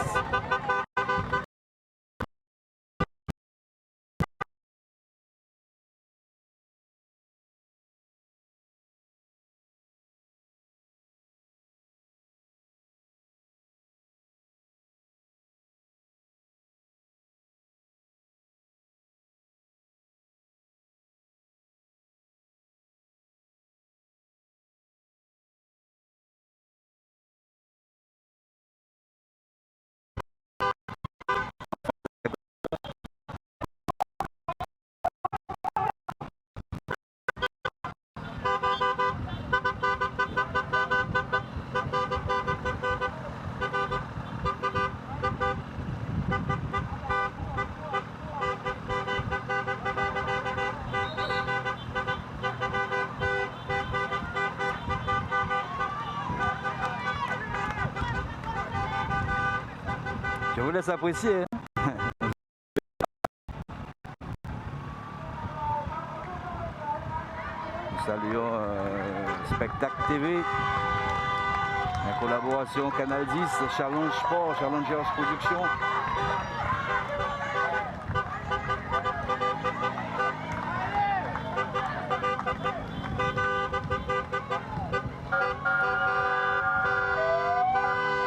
Je vous laisse apprécier. Nous saluons Spectacle TV, la collaboration Canal 10, Challenge Sport, Challengers Production.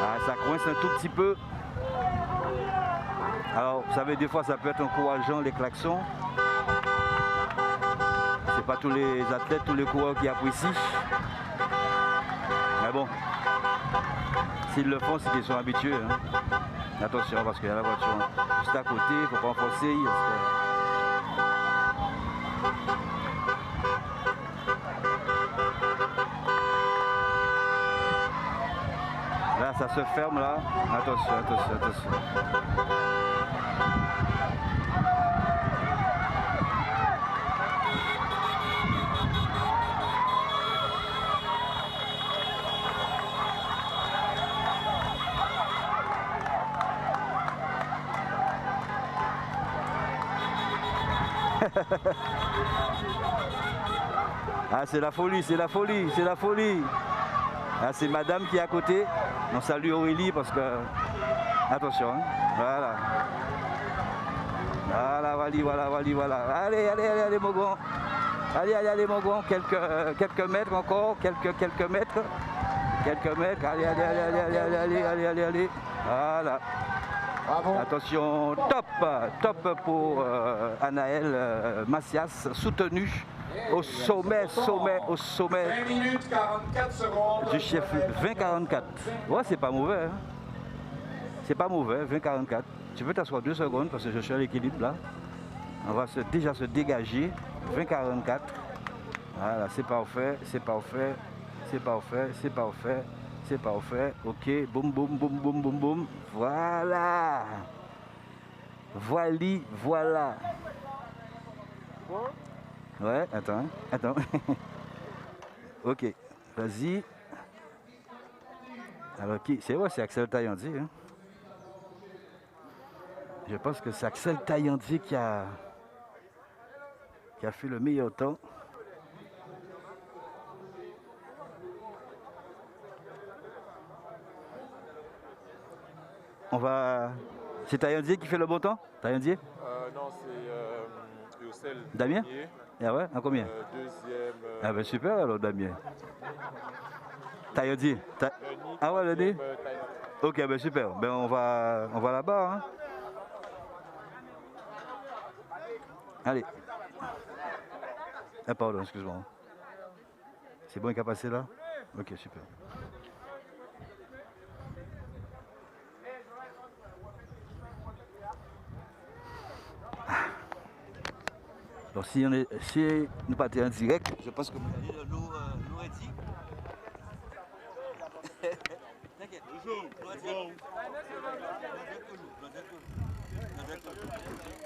Ah, ça coince un tout petit peu. Alors, vous savez, des fois, ça peut être encourageant, les klaxons. C'est pas tous les athlètes, tous les coureurs qui apprécient. Mais bon, s'ils le font, c'est qu'ils sont habitués. Hein. Attention, parce qu'il y a la voiture juste à côté, il ne faut pas enfoncer. Là, ça se ferme, là. Attention, attention, attention. Ah, c'est la folie, c'est la folie, c'est la folie. Ah, c'est madame qui est à côté. On salue Aurélie parce que... Attention, hein. Voilà. Voilà, voilà. Allez, allez, allez, allez, mon grand. Allez, allez, allez, mon grand. Quelques mètres encore, quelques mètres. Quelques mètres. Allez, allez, allez, allez, allez, allez, allez, allez, allez. Voilà. Bravo. Attention, top pour Anaël Macias, soutenu au sommet, au sommet 20 minutes 44 secondes. Du chef 20-44. Ouais, c'est pas mauvais. Hein. C'est pas mauvais, 20-44. Tu peux t'asseoir 2 secondes parce que je suis à l'équilibre là. On va déjà se dégager. 20-44. Voilà, c'est parfait, c'est parfait, c'est parfait, c'est parfait. C'est parfait, ok, boum, boum, boum, boum, boum, boum, voilà. Voilà. Ouais, attends. Ok, vas-y. Alors qui? C'est Axel Taillandier. Hein? Je pense que c'est Axel Taillandier qui a fait le meilleur temps. on va... C'est Taillandier qui fait le bon temps? Taillandier? Non, c'est Yossel. Damien? Ah ouais, en combien? Deuxième. Ah ben super alors Damien. Taillandier. Ah ouais, le nid? Ok, ben super. Ben on va là-bas. Hein. Allez. Ah pardon, excuse-moi. C'est bon, il a passé là? Ok, super. Alors si nous partons en direct, je pense que vous allez l'eau dit. T'inquiète,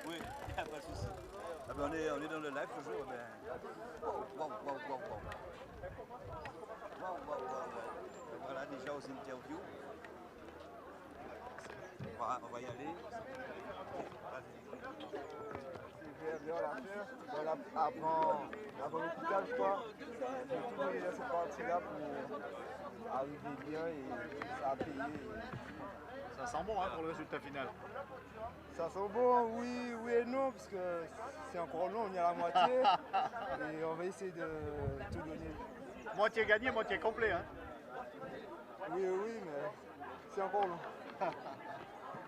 oui, pas de souci. Ah ben on est dans le live toujours. Wow. Voilà déjà aux interviews. On va y aller. Avant l'hôpital, je crois, j'ai tout donné dans cette partie-là pour arriver bien et ça a payé. Ça sent bon hein, pour le résultat final. Ça sent bon, oui et non, parce que c'est encore long, on est à la moitié et on va essayer de tout donner. Moitié gagné, moitié complet. Hein. Oui, mais c'est encore long.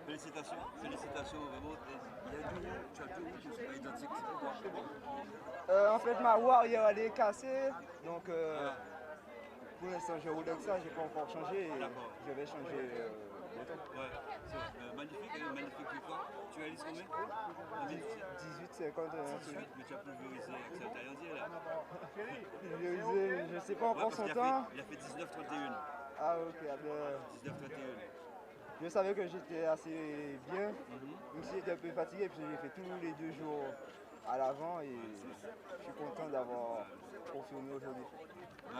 Félicitations, vraiment. Il y a deux roues, tu as deux roues qui ne sont pas identiques, c'est pourquoi? En fait, ma roue arrière elle est cassée, donc pour l'instant je roule avec ça, j'ai pas encore changé et je vais changer bientôt. Ouais, c'est magnifique victoire. Tu réalises combien? 18,50. 18, mais tu as pulvérisé Axel Taillandier là. Pulvérisé, je sais pas encore son temps. Il a fait 19,31. Ah ok, bien. 19,31. Je savais que j'étais assez bien, même si j'étais un peu fatigué, puis j'ai fait tous les 2 jours à l'avant et je suis content d'avoir confirmé aujourd'hui.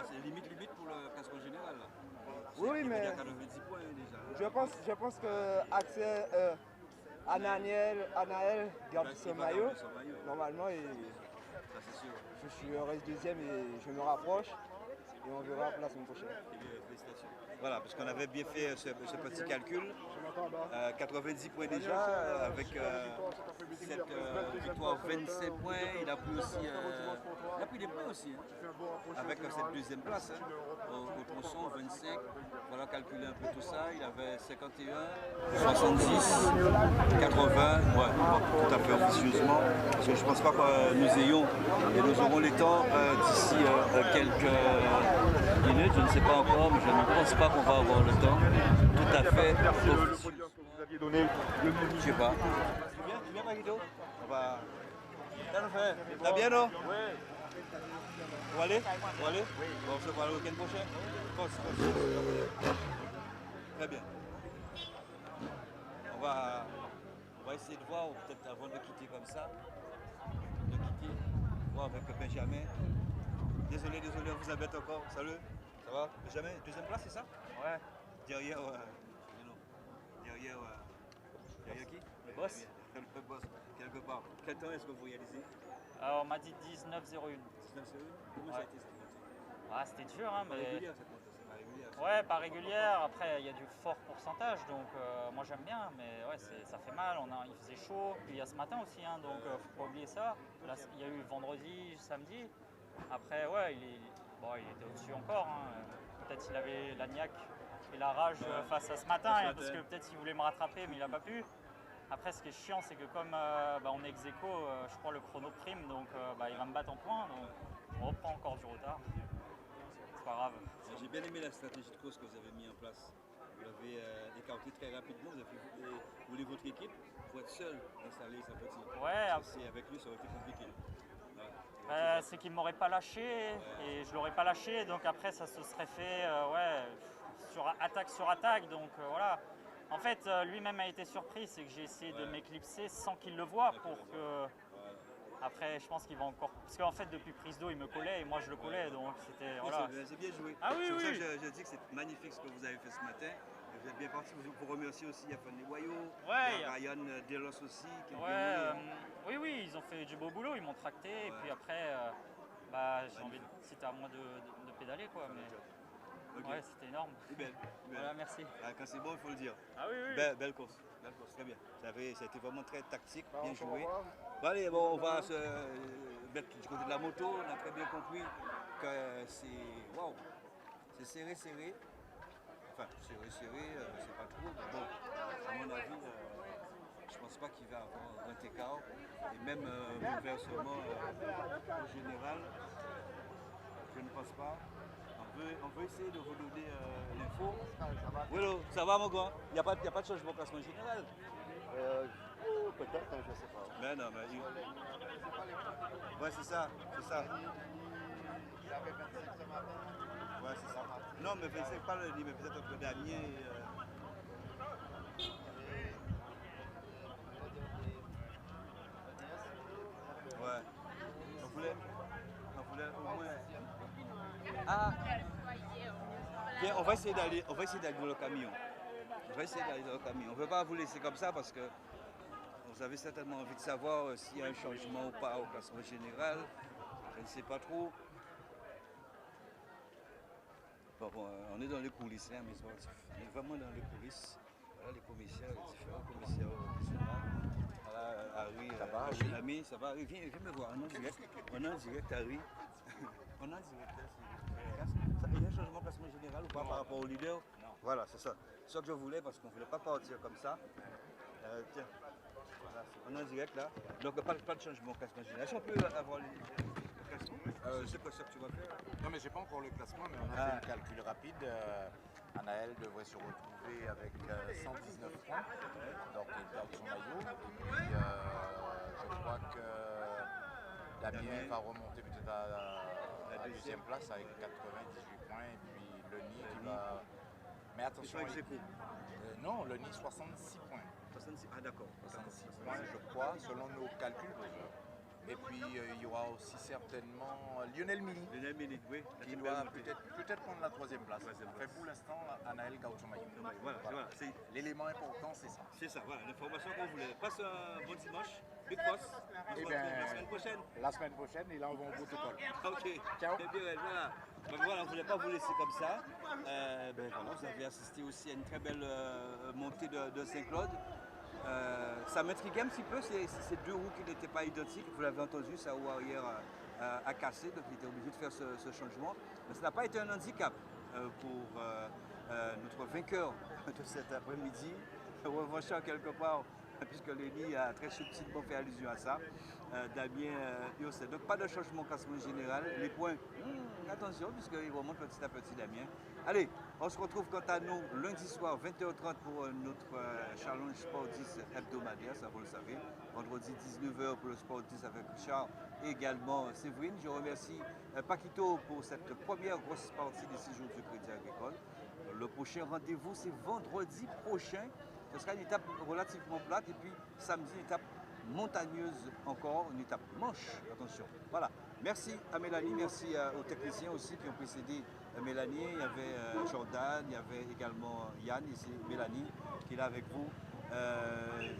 C'est limite pour le classement général là. Oui, mais il y a 90 points déjà. Je pense que Axel, Anaël garde son maillot normalement et ça, c'est sûr. je reste deuxième et je me rapproche et on verra la semaine prochaine. Félicitations. Voilà, parce qu'on avait bien fait ce petit calcul. 90 points déjà, avec cette victoire 27 points. Il a pris aussi des points aussi, hein, avec cette deuxième place au tronçon, 25. Voilà, calculer un peu tout ça. Il avait 51, 70, 80. Ouais, tout à fait officieusement. Parce que je ne pense pas que nous ayons et nous aurons les temps d'ici quelques minutes. Je ne sais pas encore, mais je ne pense pas qu'on va avoir le temps. Tout à fait. Vous aviez donné le Je sais pas. Tu viens Maguido? On va. T'as bien non? Oui. On va aller? On se voit le week-end prochain? Très bien. On va essayer de voir, peut-être avant de quitter comme ça, voir avec Benjamin. Désolé, on vous embête encore. Salut. Ça va? Benjamin, deuxième place, c'est ça? Ouais. Derrière qui? Le boss. Le boss, quelque part. Quel temps est-ce que vous réalisez? On m'a dit 19,01. 19,01? Comment ça a été cette montée? C'était dur, hein, mais... Pas régulière cette montée, c'est pas régulière. Ouais, pas régulière. Après, il y a du fort pourcentage, donc moi j'aime bien, mais ouais, ça fait mal. Il faisait chaud. Puis il y a ce matin aussi, hein, donc faut pas oublier ça. Là, il y a eu vendredi, samedi. Après, ouais, il était au-dessus encore. Hein. Peut-être qu'il avait la niaque et la rage face à ce matin, parce que peut-être qu'il voulait me rattraper, mais il n'a pas pu. Après, ce qui est chiant, c'est que comme on est ex-aequo, je crois le chrono prime, donc il va me battre en points, donc je reprends encore du retard. C'est pas grave. J'ai bien aimé la stratégie de course que vous avez mis en place. Vous l'avez écarté très rapidement, vous voulez votre équipe, il faut être seul installé, ça peut être. Ouais. Si avec lui, ça aurait été compliqué. C'est qu'il ne m'aurait pas lâché et je ne l'aurais pas lâché, donc après ça se serait fait sur attaque, donc voilà. En fait, lui-même a été surpris, c'est que j'ai essayé de m'éclipser sans qu'il le voie pour que... Après, je pense qu'il va encore... Parce qu'en fait, depuis prise d'eau, il me collait et moi je le collais, donc c'était... Voilà. C'est bien joué. Ah oui, c'est pour ça que je dis que c'est magnifique ce que vous avez fait ce matin. Vous êtes bien parti, vous remercier aussi Yafan Lewayo, Ryan Delos aussi. Qui est oui, ils ont fait du beau boulot, ils m'ont tracté et puis après, c'était à moi de pédaler quoi. Mais... Okay. Ouais, c'était énorme. C'est belle. Voilà. Voilà, merci. Quand c'est bon, il faut le dire. Ah oui, oui. Belle course, très bien. Ça a été vraiment très tactique, bien joué. Bon, allez, bon, on va se mettre du côté de la moto. On a très bien compris que c'est waouh, c'est serré. Enfin, serré, c'est pas trop. Mais bon, à mon avis, je pense pas qu'il va avoir un écart. Et même bouleversement au général, je ne pense pas. On veut essayer de vous donner l'info. Willow, ça va mon gars? Il n'y a pas de changement au classement général? Peut-être, je ne sais pas. Mais non, mais... Ouais, c'est ça. Ouais, c'est ça. Non, mais 25 pas le lit, mais peut-être entre Damien et... Ouais. On voulait au moins... Ah! Bien, on va essayer d'aller dans le camion. On ne veut pas vous laisser comme ça parce que vous avez certainement envie de savoir s'il y a un changement ou pas au classement général. Je ne sais pas trop. Bon, on est dans les coulisses, hein, mais on est vraiment dans les coulisses. Voilà les commissaires, les différents commissaires au national. Voilà, Harry, mon ami, ça va, Harry, viens me voir, on est en direct, Harry. On est en direct, il y a un changement au classement général ou pas par rapport au leader? Non. Voilà, c'est ça. C'est ça que je voulais parce qu'on ne voulait pas partir comme ça. Tiens, voilà, on est en direct là. Donc pas de changement au classement général. Est-ce qu'on peut avoir le classement? C'est pas ça que tu vas faire? Non, mais j'ai pas encore le classement, mais on a fait un calcul rapide. Anaël devrait se retrouver avec 119 points, donc il garde son maillot. Et puis je crois que Damien va remonter peut-être à la deuxième place avec 98 points. Et puis Lenny qui va. Mais attention. Non, Lenny 66 points. 66, ah d'accord. 66 points, je crois, selon nos calculs. Et puis il y aura aussi certainement Lionel Mili. Oui. Qui va peut-être prendre la troisième place. Enfin, pour l'instant, Anaël garde son maillot. Voilà. L'élément important, c'est ça. C'est ça, voilà, l'information qu'on voulait. Passe un bon dimanche. Big Boss. On se retrouve la semaine prochaine. La semaine prochaine, et là, on va au protocole. Ok. Ciao. Et bien, voilà. Donc voilà, on ne voulait pas vous laisser comme ça. Voilà, vous avez assisté aussi à une très belle montée de Saint-Claude. Ça m'intriguait un petit peu, ces deux roues qui n'étaient pas identiques. Vous l'avez entendu, sa roue arrière a cassé, donc il était obligé de faire ce changement. Mais ça n'a pas été un handicap pour notre vainqueur de cet après-midi, revanchard quelque part, puisque Lenny a très subtilement fait allusion à ça. Damien Urset. Donc pas de changement au classement général. Les points, attention, puisqu'il remonte petit à petit Damien. Allez, on se retrouve quant à nous lundi soir 20h30 pour notre Challenge Sport 10 hebdomadaire, ça vous le savez. Vendredi 19h pour le Sport 10 avec Richard et également Séverine. Je remercie Paquito pour cette première grosse partie des 6 jours du Crédit Agricole. Le prochain rendez-vous, c'est vendredi prochain. Ce sera une étape relativement plate et puis samedi, une étape montagneuse encore, une étape manche, attention. Voilà, merci à Mélanie, merci aux techniciens aussi qui ont précédé Mélanie. Il y avait Jordan, il y avait également Yann, ici Mélanie qui est là avec vous.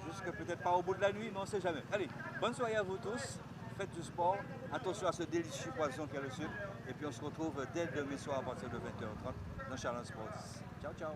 Jusque peut-être pas au bout de la nuit, mais on ne sait jamais. Allez, bonne soirée à vous tous, faites du sport, attention à ce délicieux poisson qu'est le sucre. Et puis on se retrouve dès demain soir à partir de 20h30 dans Challenge Sport 10. Ciao, ciao.